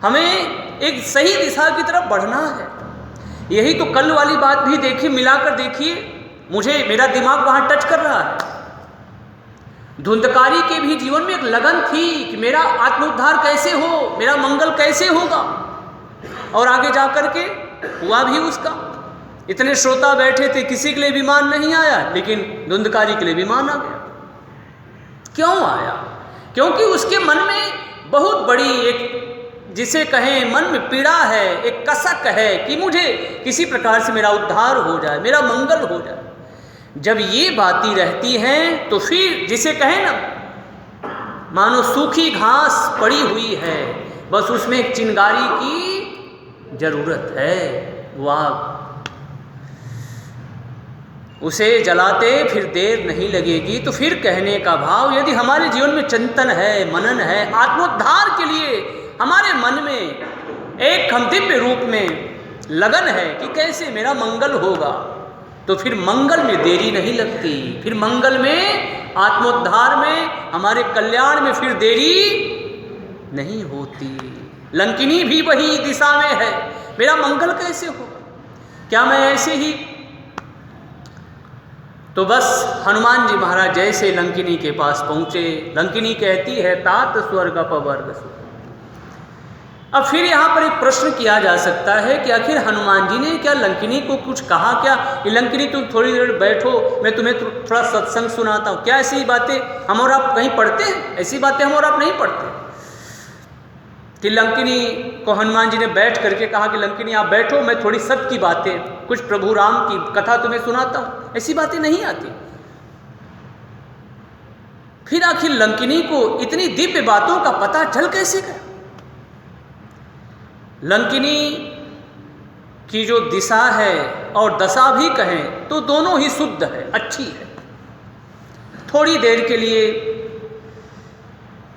हमें एक सही दिशा की तरफ बढ़ना है। यही तो कल वाली बात भी देखिए, मिलाकर देखिए, मुझे मेरा दिमाग वहाँ टच कर रहा है। धुंधकारी के भी जीवन में एक लगन थी कि मेरा आत्मोद्धार कैसे हो, मेरा मंगल कैसे होगा, और आगे जा कर के हुआ भी उसका। इतने श्रोता बैठे थे, किसी के लिए विमान नहीं आया, लेकिन धुंधकारी के लिए विमान आ गया। क्यों आया? क्योंकि उसके मन में बहुत बड़ी एक, जिसे कहें मन में पीड़ा है, एक कसक है कि मुझे किसी प्रकार से मेरा उद्धार हो जाए, मेरा मंगल हो जाए। जब ये बातें रहती हैं तो फिर जिसे कहें ना, मानो सूखी घास पड़ी हुई है, बस उसमें एक चिंगारी की जरूरत है, वो आग, उसे जलाते फिर देर नहीं लगेगी। तो फिर कहने का भाव, यदि हमारे जीवन में चिंतन है, मनन है, आत्मोद्धार के लिए हमारे मन में एक हम दिव्य रूप में लगन है कि कैसे मेरा मंगल होगा, तो फिर मंगल में देरी नहीं लगती, फिर मंगल में, आत्मोद्धार में, हमारे कल्याण में फिर देरी नहीं होती। लंकिनी भी वही दिशा में है, मेरा मंगल कैसे होगा, क्या मैं ऐसे ही। तो बस हनुमान जी महाराज जैसे लंकिनी के पास पहुँचे, लंकिनी कहती है तात स्वर्ग अपवर्ग सुख। अब फिर यहाँ पर एक प्रश्न किया जा सकता है कि आखिर हनुमान जी ने क्या लंकिनी को कुछ कहा क्या? कि लंकिनी तुम थोड़ी देर बैठो, मैं तुम्हें थोड़ा सत्संग सुनाता हूँ। क्या ऐसी बातें हम और आप कहीं पढ़ते हैं? ऐसी बातें हम और आप नहीं पढ़ते कि लंकिनी को हनुमान जी ने बैठ करके कहा कि लंकिनी आप बैठो, मैं थोड़ी सत्य की बातें, कुछ प्रभु राम की कथा तुम्हें सुनाता हूँ। ऐसी बातें नहीं आती। फिर आखिर लंकिनी को इतनी दिव्य बातों का पता चल कैसे गया? लंकिनी की जो दिशा है और दशा भी कहें तो दोनों ही शुद्ध है, अच्छी है। थोड़ी देर के लिए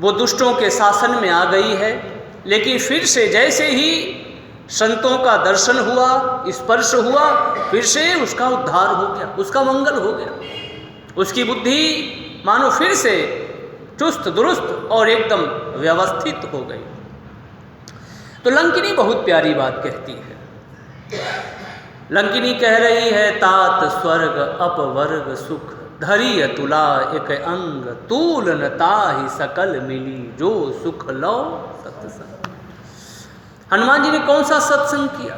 वो दुष्टों के शासन में आ गई है, लेकिन फिर से जैसे ही संतों का दर्शन हुआ, स्पर्श हुआ, फिर से उसका उद्धार हो गया, उसका मंगल हो गया। उसकी बुद्धि मानो फिर से चुस्त दुरुस्त और एकदम व्यवस्थित हो गई। तो लंकिनी बहुत प्यारी बात कहती है। लंकिनी कह रही है तात स्वर्ग अपवर्ग सुख, धरी तुला एक अंग, तूल न ताहि सकल मिली, जो सुख लो सत्संग। हनुमान जी ने कौन सा सत्संग किया?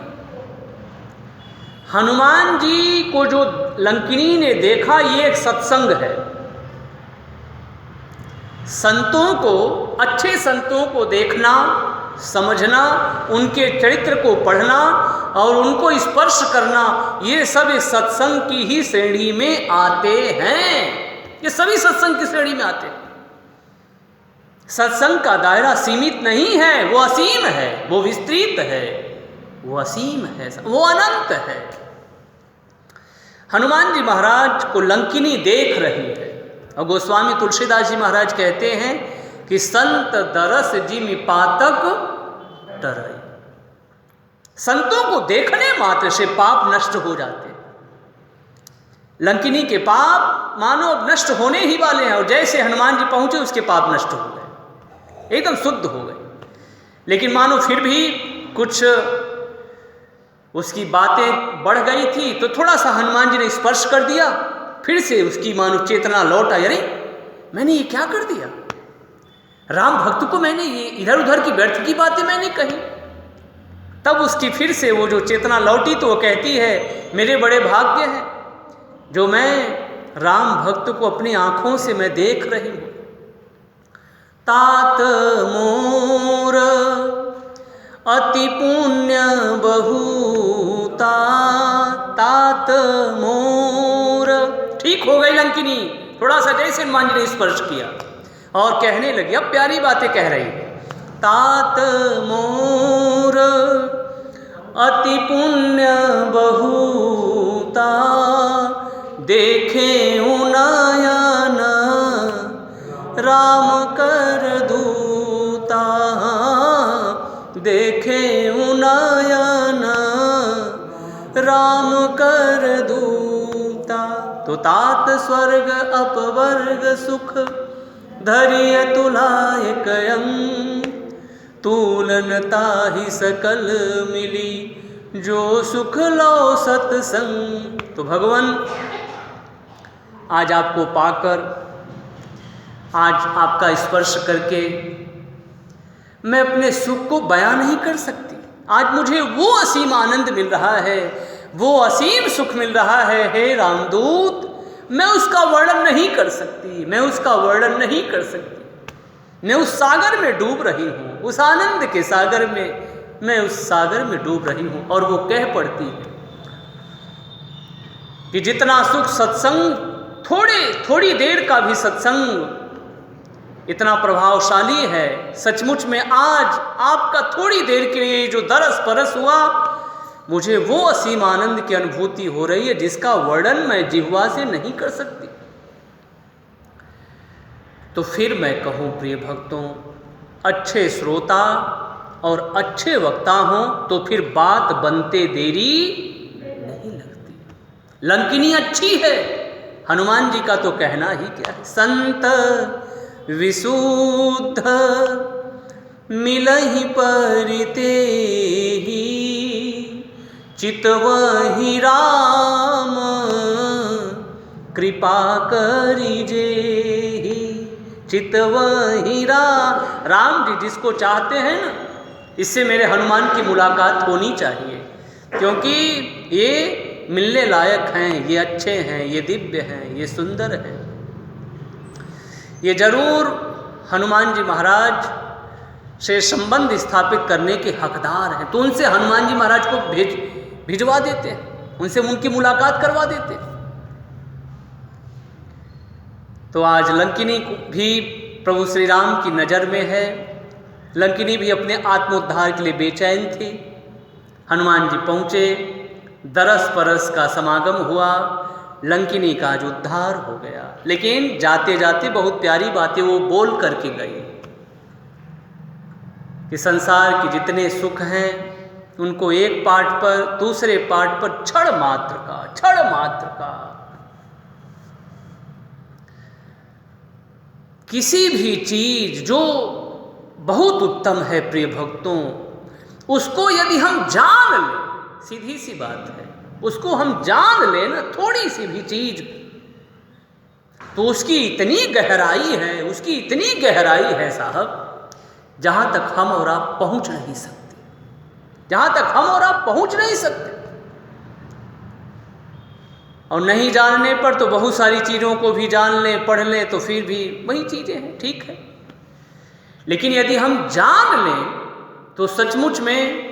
हनुमान जी को जो लंकिनी ने देखा, ये एक सत्संग है। संतों को, अच्छे संतों को देखना, समझना, उनके चरित्र को पढ़ना और उनको स्पर्श करना, ये सब इस सत्संग की ही श्रेणी में आते हैं। ये सभी सत्संग की श्रेणी में आते हैं। सत्संग का दायरा सीमित नहीं है, वो असीम है, वो विस्तृत है, वो असीम है, वो अनंत है। हनुमान जी महाराज को लंकिनी देख रही है और गोस्वामी तुलसीदास जी महाराज कहते हैं कि संत दरस जिमि पातक डरई। संतों को देखने मात्र से पाप नष्ट हो जाते। लंकिनी के पाप मानो अब नष्ट होने ही वाले हैं, और जैसे हनुमान जी पहुंचे उसके पाप नष्ट हो गए, एकदम शुद्ध हो गए। लेकिन मानो फिर भी कुछ उसकी बातें बढ़ गई थी, तो थोड़ा सा हनुमान जी ने स्पर्श कर दिया, फिर से उसकी मानो चेतना लौट आई। अरे मैंने ये क्या कर दिया? राम भक्त को मैंने ये इधर उधर की व्यर्थ की बातें मैंने कही। तब उसकी फिर से वो जो चेतना लौटी, तो वो कहती है मेरे बड़े भाग्य हैं जो मैं राम भक्त को अपनी आंखों से मैं देख रही हूँ। तात मोर अति पुण्य बहुता, तात मोर। ठीक हो गई लंकिनी, थोड़ा सा जैसे हनुमान जी ने स्पर्श किया और कहने लगी, अब प्यारी बातें कह रही है। तात मोर अति पुण्य बहुता, देखे नयन राम देखे उनायाना राम कर दूता। तो तात स्वर्ग अपवर्ग सुख धरिय तुलाय कयम तूलनता ही सकल मिली जो सुख लो सत्संग। तो भगवान आज आपको पाकर, आज आपका स्पर्श करके मैं अपने सुख को बयां नहीं कर सकती। आज मुझे वो असीम आनंद मिल रहा है, वो असीम सुख मिल रहा है, हे रामदूत, मैं उसका वर्णन नहीं कर सकती, मैं उसका वर्णन नहीं कर सकती। मैं उस सागर में डूब रही हूँ, उस आनंद के सागर में, मैं उस सागर में डूब रही हूँ। और वो कह पड़ती है कि जितना सुख सत्संग, थोड़ी देर का भी सत्संग इतना प्रभावशाली है, सचमुच में आज आपका थोड़ी देर के लिए जो दरस परस हुआ, मुझे वो असीम आनंद की अनुभूति हो रही है जिसका वर्णन मैं जिह्वा से नहीं कर सकती। तो फिर मैं कहूँ प्रिय भक्तों, अच्छे श्रोता और अच्छे वक्ता हों तो फिर बात बनते देरी नहीं लगती। लंकिनी अच्छी है, हनुमान जी का तो कहना ही क्या है। संत विशुद्ध मिलहि परिते ही चितवहि राम कृपा करिजे। चितवहि राम जी जिसको चाहते हैं ना, इससे मेरे हनुमान की मुलाकात होनी चाहिए, क्योंकि ये मिलने लायक हैं, ये अच्छे हैं, ये दिव्य हैं, ये सुंदर हैं। ये जरूर हनुमान जी महाराज से संबंध स्थापित करने के हकदार हैं। तो उनसे हनुमान जी महाराज को भिजवा देते हैं, उनसे उनकी मुलाकात करवा देते हैं। तो आज लंकिनी भी प्रभु श्री राम की नज़र में है। लंकिनी भी अपने आत्मोद्धार के लिए बेचैन थी। हनुमान जी पहुँचे, दरस परस का समागम हुआ, लंकिनी का आज उद्धार हो गया। लेकिन जाते जाते बहुत प्यारी बातें वो बोल करके गई कि संसार के जितने सुख हैं उनको एक पार्ट पर, दूसरे पार्ट पर क्षण मात्र का किसी भी चीज जो बहुत उत्तम है प्रिय भक्तों, उसको यदि हम जान लें, सीधी सी बात है, उसको हम जान लें ना, थोड़ी सी भी चीज, तो उसकी इतनी गहराई है, उसकी इतनी गहराई है साहब, जहां तक हम और आप पहुंच नहीं सकते, जहां तक हम और आप पहुंच नहीं सकते। और नहीं जानने पर तो बहुत सारी चीज़ों को भी जान लें, पढ़ लें, तो फिर भी वही चीज़ें हैं, ठीक है। लेकिन यदि हम जान लें तो सचमुच में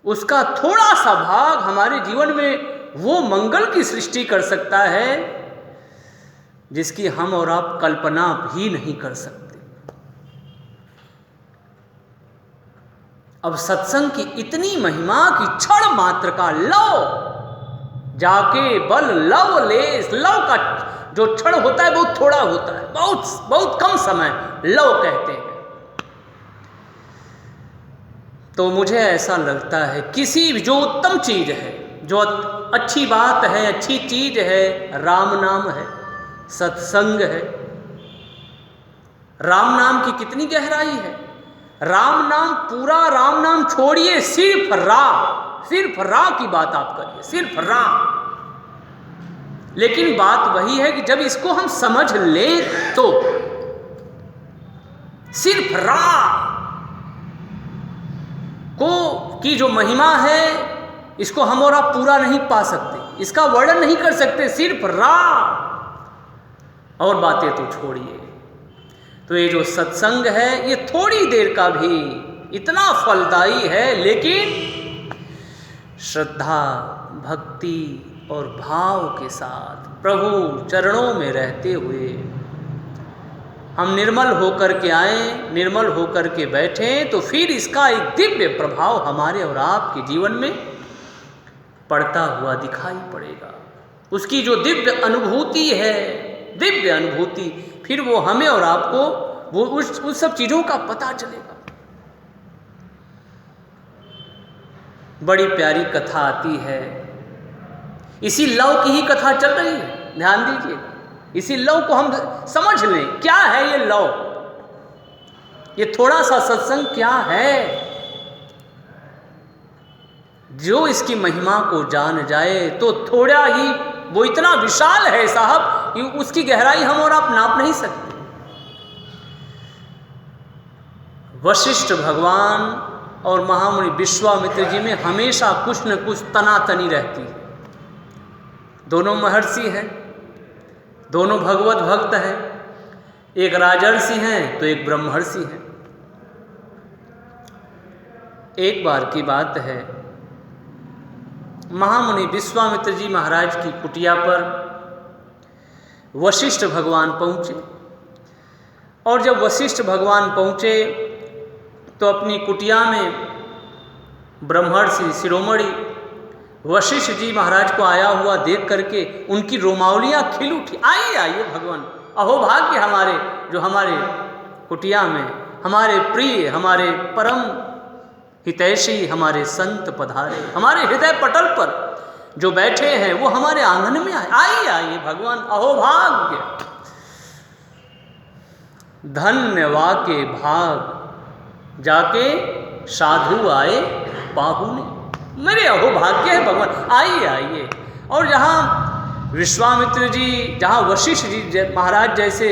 उसका थोड़ा सा भाग हमारे जीवन में वो मंगल की सृष्टि कर सकता है जिसकी हम और आप कल्पना भी नहीं कर सकते। अब सत्संग की इतनी महिमा की क्षण मात्र का लव, जाके बल लव लेस, लव का जो क्षण होता है बहुत थोड़ा होता है, बहुत कम समय लव कहते हैं। तो मुझे ऐसा लगता है किसी भी जो उत्तम चीज है, जो अच्छी बात है, अच्छी चीज है, राम नाम है, सत्संग है। राम नाम की कितनी गहराई है। राम नाम, पूरा राम नाम छोड़िए, सिर्फ रा की बात आप करिए, सिर्फ रा। लेकिन बात वही है कि जब इसको हम समझ लें तो सिर्फ रा को की जो महिमा है, इसको हम और आप पूरा नहीं पा सकते, इसका वर्णन नहीं कर सकते, सिर्फ रा। और बातें तो छोड़िए। तो ये जो सत्संग है ये थोड़ी देर का भी इतना फलदायी है, लेकिन श्रद्धा, भक्ति और भाव के साथ प्रभु चरणों में रहते हुए हम निर्मल होकर के आए, निर्मल होकर के बैठें, तो फिर इसका एक दिव्य प्रभाव हमारे और आपके जीवन में पड़ता हुआ दिखाई पड़ेगा। उसकी जो दिव्य अनुभूति है, दिव्य अनुभूति, फिर वो हमें और आपको वो उस सब चीज़ों का पता चलेगा। बड़ी प्यारी कथा आती है। इसी लव की ही कथा चल रही है, ध्यान दीजिए। इसी लव को हम समझ लें, क्या है ये लव, ये थोड़ा सा सत्संग क्या है। जो इसकी महिमा को जान जाए तो थोड़ा ही, वो इतना विशाल है साहब कि उसकी गहराई हम और आप नाप नहीं सकते। वशिष्ठ भगवान और महामुनि विश्वामित्र जी में हमेशा कुछ न कुछ तनातनी रहती है। दोनों महर्षि हैं, दोनों भगवत भक्त हैं, एक राजर्षि हैं तो एक ब्रह्मर्षि हैं। एक बार की बात है, महामुनि विश्वामित्र जी महाराज की कुटिया पर वशिष्ठ भगवान पहुँचे। और जब वशिष्ठ भगवान पहुँचे तो अपनी कुटिया में ब्रह्मर्षि शिरोमणि वशिष्ठ जी महाराज को आया हुआ देख करके उनकी रोमावलियाँ खिल उठी। आइए आइए भगवान, अहोभाग्य हमारे, जो हमारे कुटिया में हमारे प्रिय, हमारे परम हितैषी, हमारे संत पधारे, हमारे हृदय पटल पर जो बैठे हैं वो हमारे आंगन में आए। आइए आइए भगवान, अहोभाग्य, धन्य वाके भाग, जाके साधु आए पाहुने। मेरे अहोभाग्य है भगवान, आइए आइए। और जहाँ विश्वामित्र जी, जहाँ वशिष्ठ जी महाराज जैसे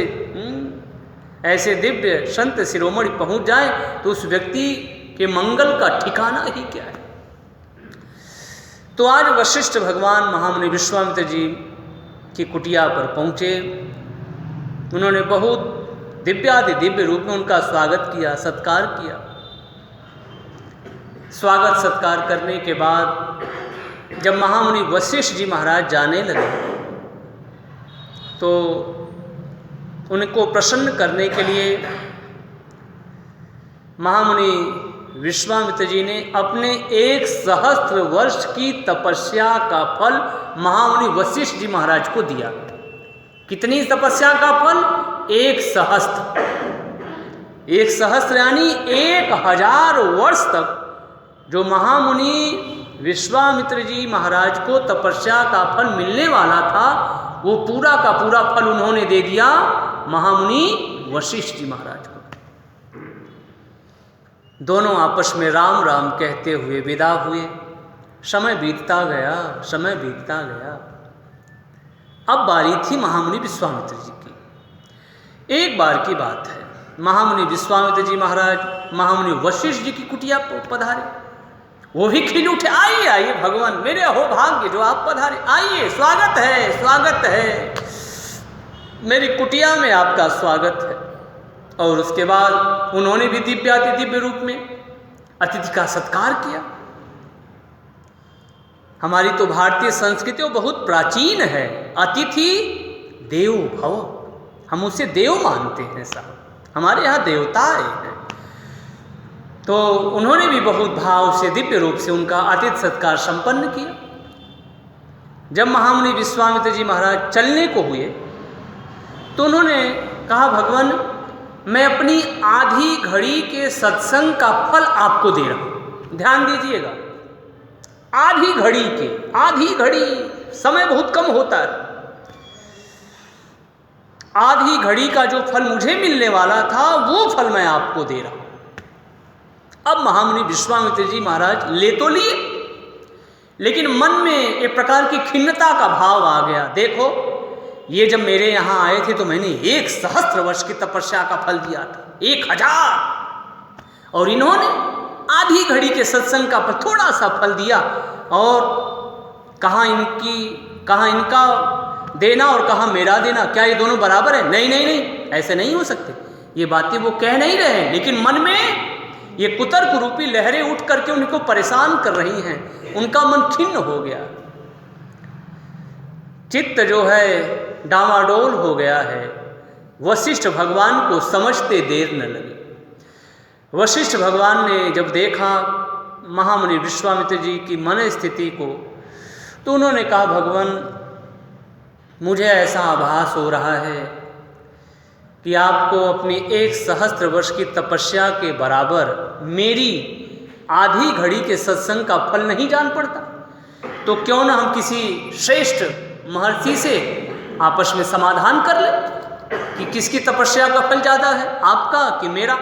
ऐसे दिव्य संत शिरोमणि पहुँच जाए तो उस व्यक्ति के मंगल का ठिकाना ही क्या है। तो आज वशिष्ठ भगवान महामुनि विश्वामित्र जी की कुटिया पर पहुँचे। उन्होंने बहुत दिव्यादि दिव्य रूप में उनका स्वागत किया, सत्कार किया। स्वागत सत्कार करने के बाद जब महामुनि वशिष्ठ जी महाराज जाने लगे तो उनको प्रसन्न करने के लिए महामुनि विश्वामित्र जी ने अपने 1 सहस्त्र वर्ष की तपस्या का फल महामुनि वशिष्ठ जी महाराज को दिया। कितनी तपस्या का फल? 1 सहस्त्र। 1 सहस्त्र यानी 1000 वर्ष तक जो महामुनि विश्वामित्र जी महाराज को तपस्या का फल मिलने वाला था, वो पूरा का पूरा फल उन्होंने दे दिया महामुनि वशिष्ठ जी महाराज को। दोनों आपस में राम राम कहते हुए विदा हुए। समय बीतता गया, समय बीतता गया। अब बारी थी महामुनि विश्वामित्र जी की। एक बार की बात है, महामुनि विश्वामित्र जी महाराज महामुनि वशिष्ठ जी की कुटिया पधारे। वो भी खिल उठे। आइए आइए भगवान, मेरे अहोभाग्य जो आप पधारे, आइए, स्वागत है, स्वागत है, मेरी कुटिया में आपका स्वागत है। और उसके बाद उन्होंने भी दिव्याति दिव्य रूप में अतिथि का सत्कार किया। हमारी तो भारतीय संस्कृति बहुत प्राचीन है, अतिथि देवो भव, हम उसे देव मानते हैं साहब, हमारे यहाँ देवता आए हैं। तो उन्होंने भी बहुत भाव से दिव्य रूप से उनका आतिथ्य सत्कार संपन्न किया। जब महामुनि विश्वामित्र जी महाराज चलने को हुए तो उन्होंने कहा, भगवान मैं अपनी आधी घड़ी के सत्संग का फल आपको दे रहा हूं। ध्यान दीजिएगा, आधी घड़ी के, आधी घड़ी, समय बहुत कम होता है। आधी घड़ी का जो फल मुझे मिलने वाला था वो फल मैं आपको दे रहा हूं। अब महामुनि विश्वामित्र जी महाराज ले तो लिए, लेकिन मन में एक प्रकार की खिन्नता का भाव आ गया। देखो, ये जब मेरे यहाँ आए थे तो मैंने 1 सहस्त्र वर्ष की तपस्या का फल दिया था, 1000, और इन्होंने आधी घड़ी के सत्संग का थोड़ा सा फल दिया। और कहाँ इनका देना और कहाँ मेरा देना, क्या ये दोनों बराबर है? नहीं नहीं नहीं, ऐसे नहीं हो सकते। ये बातें वो कह नहीं रहे हैं, लेकिन मन में ये कुतर्क रूपी लहरें उठ करके उनको परेशान कर रही हैं। उनका मन खिन्न हो गया, चित्त जो है डामाडोल हो गया है। वशिष्ठ भगवान को समझते देर न लगी। वशिष्ठ भगवान ने जब देखा महामुनि विश्वामित्र जी की मन स्थिति को, तो उन्होंने कहा, भगवान मुझे ऐसा आभास हो रहा है कि आपको अपनी 1 सहस्त्र वर्ष की तपस्या के बराबर मेरी आधी घड़ी के सत्संग का फल नहीं जान पड़ता, तो क्यों ना हम किसी श्रेष्ठ महर्षि से आपस में समाधान कर लें कि किसकी तपस्या का फल ज़्यादा है, आपका कि मेरा।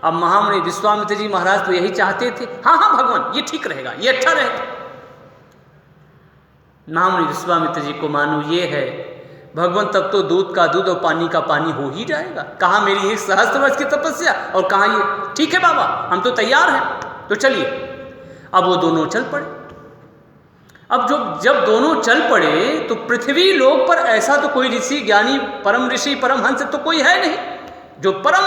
अब महामुनि विश्वामित्र जी महाराज तो यही चाहते थे, हाँ हाँ भगवान ये ठीक रहेगा, ये अच्छा रहेगा। महामुनि विश्वामित्र जी को मानो ये है भगवान, तब तो दूध का दूध और पानी का पानी हो ही जाएगा। कहाँ मेरी 1 सहस्त्र वर्ष की तपस्या और कहाँ ये, ठीक है बाबा हम तो तैयार हैं, तो चलिए। अब वो दोनों चल पड़े। अब जब दोनों चल पड़े तो पृथ्वी लोक पर ऐसा तो कोई ऋषि, ज्ञानी, परम ऋषि, परमहंस तो कोई है नहीं जो परम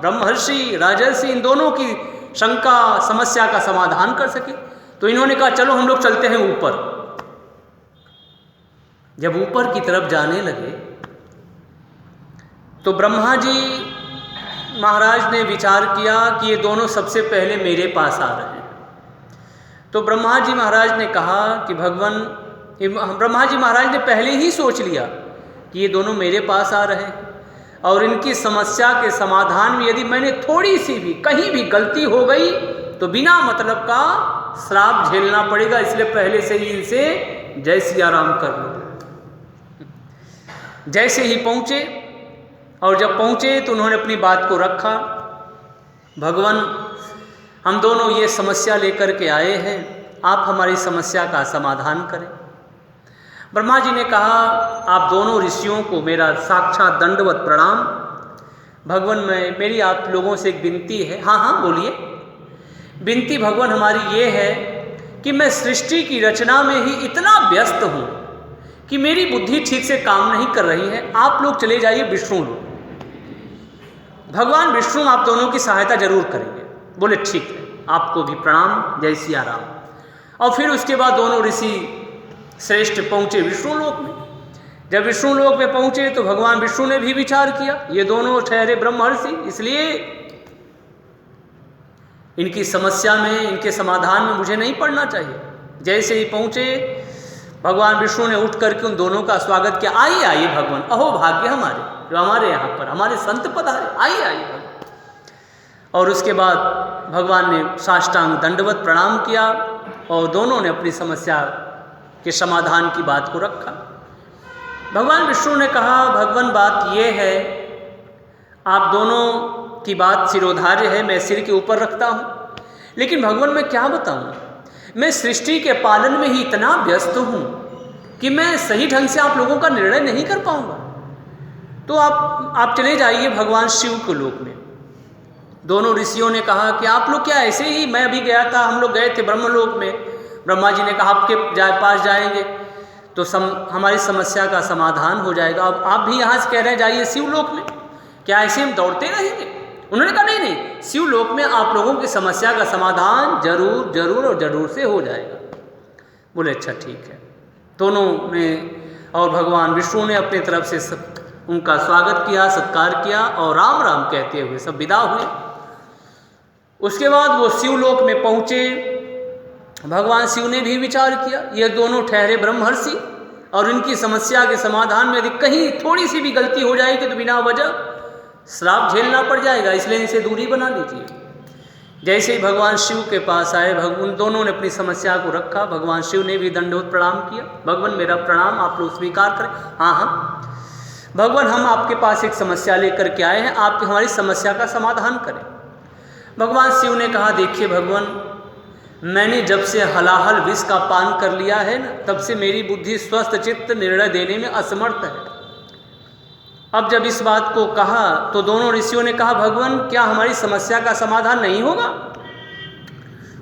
ब्रह्मर्षि राजर्षि इन दोनों की शंका समस्या का समाधान कर सके। तो इन्होंने कहा चलो हम लोग चलते हैं ऊपर। जब ऊपर की तरफ जाने लगे तो ब्रह्मा जी महाराज ने विचार किया कि ये दोनों सबसे पहले मेरे पास आ रहे हैं। तो ब्रह्मा जी महाराज ने कहा कि भगवान, ब्रह्मा जी महाराज ने पहले ही सोच लिया कि ये दोनों मेरे पास आ रहे हैं और इनकी समस्या के समाधान में यदि मैंने थोड़ी सी भी कहीं भी गलती हो गई तो बिना मतलब का श्राप झेलना पड़ेगा, इसलिए पहले से ही इनसे जय सिया राम कर लो। जैसे ही पहुँचे और जब पहुँचे तो उन्होंने अपनी बात को रखा, भगवान हम दोनों ये समस्या लेकर के आए हैं, आप हमारी समस्या का समाधान करें। ब्रह्मा जी ने कहा आप दोनों ऋषियों को मेरा साक्षात दंडवत प्रणाम। भगवान मेरी आप लोगों से एक विनती है। हाँ हाँ बोलिए। विनती भगवान हमारी ये है कि मैं सृष्टि की रचना में ही इतना व्यस्त हूँ कि मेरी बुद्धि ठीक से काम नहीं कर रही है। आप लोग चले जाइए विष्णु लोग, भगवान विष्णु आप दोनों की सहायता जरूर करेंगे। बोले ठीक है, आपको भी प्रणाम, जय सिया राम। और फिर उसके बाद दोनों ऋषि श्रेष्ठ पहुँचे विष्णु लोक में। जब विष्णु लोक में पहुँचे तो भगवान विष्णु ने भी विचार किया ये दोनों ठहरे ब्रह्मर्षि, इसलिए इनकी समस्या में, इनके समाधान में मुझे नहीं पड़ना चाहिए। जैसे ही पहुँचे भगवान विष्णु ने उठ करके उन दोनों का स्वागत किया। आइए आइए भगवान, अहो भाग्य हमारे जो हमारे यहाँ पर हमारे संत पधारे, आइए आइए भगवान। और उसके बाद भगवान ने साष्टांग दंडवत प्रणाम किया और दोनों ने अपनी समस्या के समाधान की बात को रखा। भगवान विष्णु ने कहा भगवान बात ये है, आप दोनों की बात सिरोधार्य है, मैं सिर के ऊपर रखता हूँ, लेकिन भगवान मैं क्या बताऊँ, मैं सृष्टि के पालन में ही इतना व्यस्त हूँ कि मैं सही ढंग से आप लोगों का निर्णय नहीं कर पाऊँगा। तो आप चले जाइए भगवान शिव के लोक में। दोनों ऋषियों ने कहा कि आप लोग क्या ऐसे ही, मैं भी गया था, हम लोग गए थे ब्रह्मलोक में। ब्रह्मा जी ने कहा आपके पास जाएंगे तो हमारी समस्या का समाधान हो जाएगा। अब आप भी यहाँ से कह रहे हैं जाइए शिवलोक में, क्या ऐसे हम दौड़ते रहेंगे? उन्होंने कहा नहीं नहीं, शिवलोक में आप लोगों की समस्या का समाधान जरूर जरूर और जरूर से हो जाएगा। बोले अच्छा ठीक है। दोनों ने और भगवान विष्णु ने अपनी तरफ से उनका स्वागत किया, सत्कार किया और राम राम कहते हुए सब विदा हुए। उसके बाद वो शिवलोक में पहुँचे। भगवान शिव ने भी विचार किया ये दोनों ठहरे ब्रह्मर्षि और इनकी समस्या के समाधान में यदि कहीं थोड़ी सी भी गलती हो जाएगी तो बिना वजह श्राप झेलना पड़ जाएगा, इसलिए इनसे दूरी बना लीजिए। जैसे ही भगवान शिव के पास आए, उन दोनों ने अपनी समस्या को रखा। भगवान शिव ने भी दंडवत प्रणाम किया। भगवान मेरा प्रणाम आप लोग स्वीकार करें। हाँ हाँ भगवान हम आपके पास एक समस्या लेकर के आए हैं, आप हमारी समस्या का समाधान करें। भगवान शिव ने कहा देखिए भगवान, मैंने जब से हलाहल विष का पान कर लिया है ना, तब से मेरी बुद्धि स्वस्थ चित्त निर्णय देने में असमर्थ है। अब जब इस बात को कहा तो दोनों ऋषियों ने कहा भगवान क्या हमारी समस्या का समाधान नहीं होगा?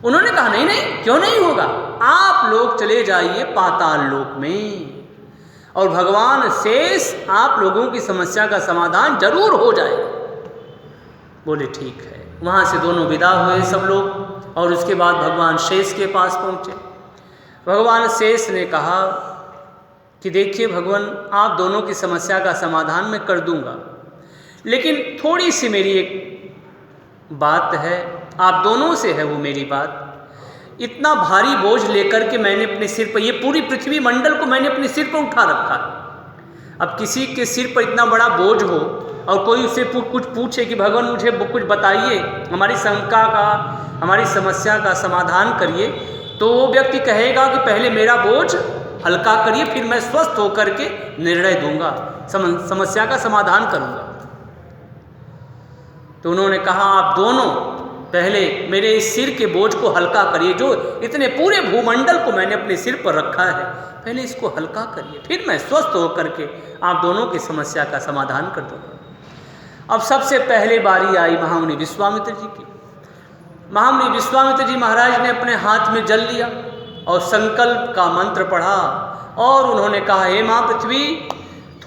उन्होंने कहा नहीं नहीं, क्यों नहीं होगा, आप लोग चले जाइए पाताल लोक में और भगवान शेष आप लोगों की समस्या का समाधान जरूर हो जाएगा। बोले ठीक है। वहाँ से दोनों विदा हुए सब लोग और उसके बाद भगवान शेष के पास पहुँचे। भगवान शेष ने कहा कि देखिए भगवान आप दोनों की समस्या का समाधान मैं कर दूंगा, लेकिन थोड़ी सी मेरी एक बात है, आप दोनों से है वो मेरी बात। इतना भारी बोझ लेकर के मैंने अपने सिर पर, ये पूरी पृथ्वी मंडल को मैंने अपने सिर पर उठा रखा है। अब किसी के सिर पर इतना बड़ा बोझ हो और कोई उससे कुछ पूछे कि भगवान मुझे कुछ बताइए, हमारी शंका का, हमारी समस्या का समाधान करिए, तो वो व्यक्ति कहेगा कि पहले मेरा बोझ हल्का करिए, फिर मैं स्वस्थ होकर के निर्णय दूंगा, समस्या का समाधान करूंगा। तो उन्होंने कहा आप दोनों पहले मेरे इस सिर के बोझ को हल्का करिए, जो इतने पूरे भूमंडल को मैंने अपने सिर पर रखा है, पहले इसको हल्का करिए, फिर मैं स्वस्थ होकर के आप दोनों की समस्या का समाधान कर दूंगा। अब सबसे पहले बारी आई महामुनि विश्वामित्र जी की। महामुनि विश्वामित्र जी महाराज ने अपने हाथ में जल लिया और संकल्प का मंत्र पढ़ा और उन्होंने कहा, हे माँ पृथ्वी,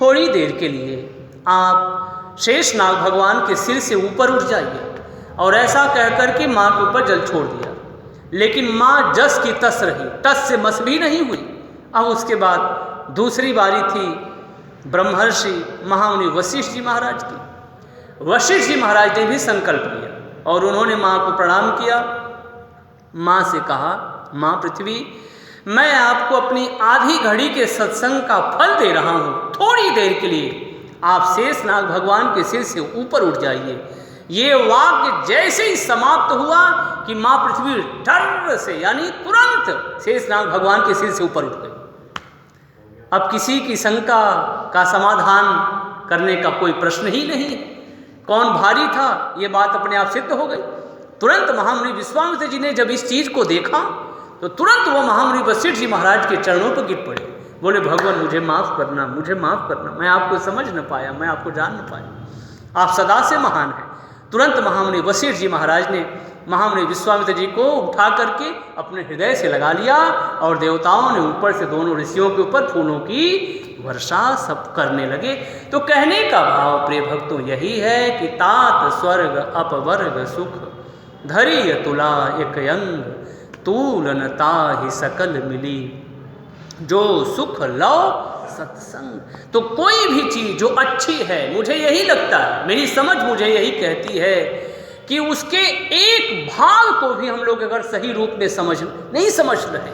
थोड़ी देर के लिए आप शेषनाग भगवान के सिर से ऊपर उठ जाइए। और ऐसा कहकर के माँ के ऊपर जल छोड़ दिया, लेकिन माँ जस की तस रही, टस से मस भी नहीं हुई। अब उसके बाद दूसरी बारी थी ब्रह्मर्षि महामुनि वशिष्ठ जी महाराज की। वशिष्ठ जी महाराज ने भी संकल्प लिया और उन्होंने माँ को प्रणाम किया। माँ से कहा, माँ पृथ्वी, मैं आपको अपनी आधी घड़ी के सत्संग का फल दे रहा हूँ, थोड़ी देर के लिए आप शेषनाग भगवान के सिर से ऊपर उठ जाइए। ये वाक्य जैसे ही समाप्त हुआ कि माँ पृथ्वी ठर्र से, यानी तुरंत शेषनाग भगवान के सिर से ऊपर उठ गई। अब किसी की शंका का समाधान करने का कोई प्रश्न ही नहीं, कौन भारी था, ये बात अपने आप सिद्ध हो गई। तुरंत महामुनि विश्वामित्र जी ने जब इस चीज को देखा तो तुरंत वो महामुनि वशिष्ठ जी महाराज के चरणों पर गिर पड़े, बोले भगवान मुझे माफ करना, मुझे माफ करना, मैं आपको समझ न पाया, मैं आपको जान न पाया, आप सदा से महान हैं। तुरंत महामुनि वशिष्ठ जी महाराज ने महामुनि विश्वामित्र जी को उठा करके अपने हृदय से लगा लिया और देवताओं ने ऊपर से दोनों ऋषियों के ऊपर फूलों की वर्षा सब करने लगे। तो कहने का भाव प्रिय भक्तों यही है कि तात स्वर्ग अपवर्ग सुख धरी तुला एक अंग तूलन ताहि सकल मिली, जो सुख लो सत्संग। तो कोई भी चीज जो अच्छी है, मुझे यही लगता है, मेरी समझ मुझे यही कहती है कि उसके एक भाग को भी हम लोग अगर सही रूप में नहीं समझ रहे,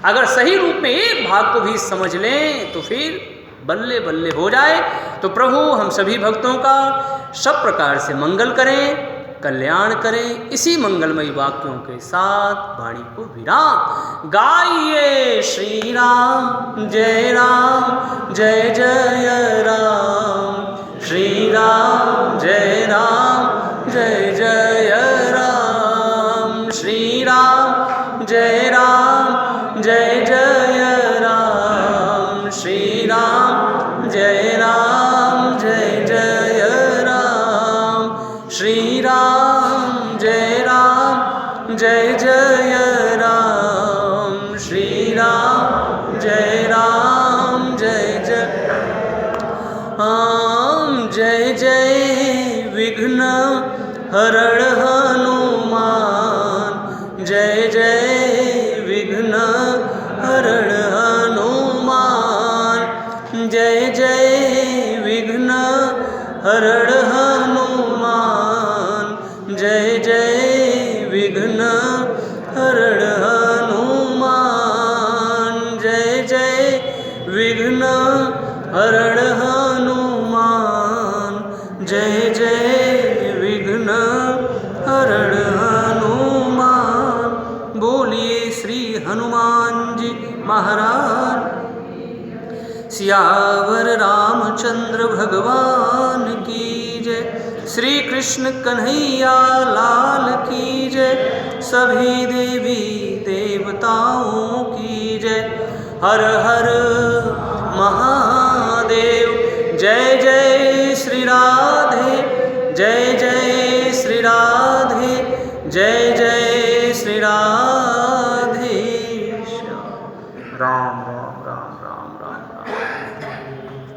अगर सही रूप में एक भाग को भी समझ लें तो फिर बल्ले बल्ले हो जाए। तो प्रभु हम सभी भक्तों का सब प्रकार से मंगल करें, कल्याण करें। इसी मंगलमयी वाक्यों के साथ वाणी को विराम। गाइए श्री राम जय जय राम, श्री राम जय जय राम, श्री राम जय जय राम, श्री राम जय जय राम, श्री राम जय जय राम, श्री राम जय राम। जय जय विघ्न हरण हनुमान, जय जय विघ्न हरण हनुमान, जय जय विघ्न हरण हनुमान, जय जय विघ्न हरण हनुमान, जय जय विघ्न हरण हनुमान, जय जय विघ्न हरण हनुमान। बोलिए श्री हनुमान जी महाराज। सियावर रामचंद्र भगवान की जय, श्री कृष्ण कन्हैया लाल की जय, सभी देवी देवताओं की जय। हर हर महादेव। जय जय श्री राधे, जय जय श्री राधे, जय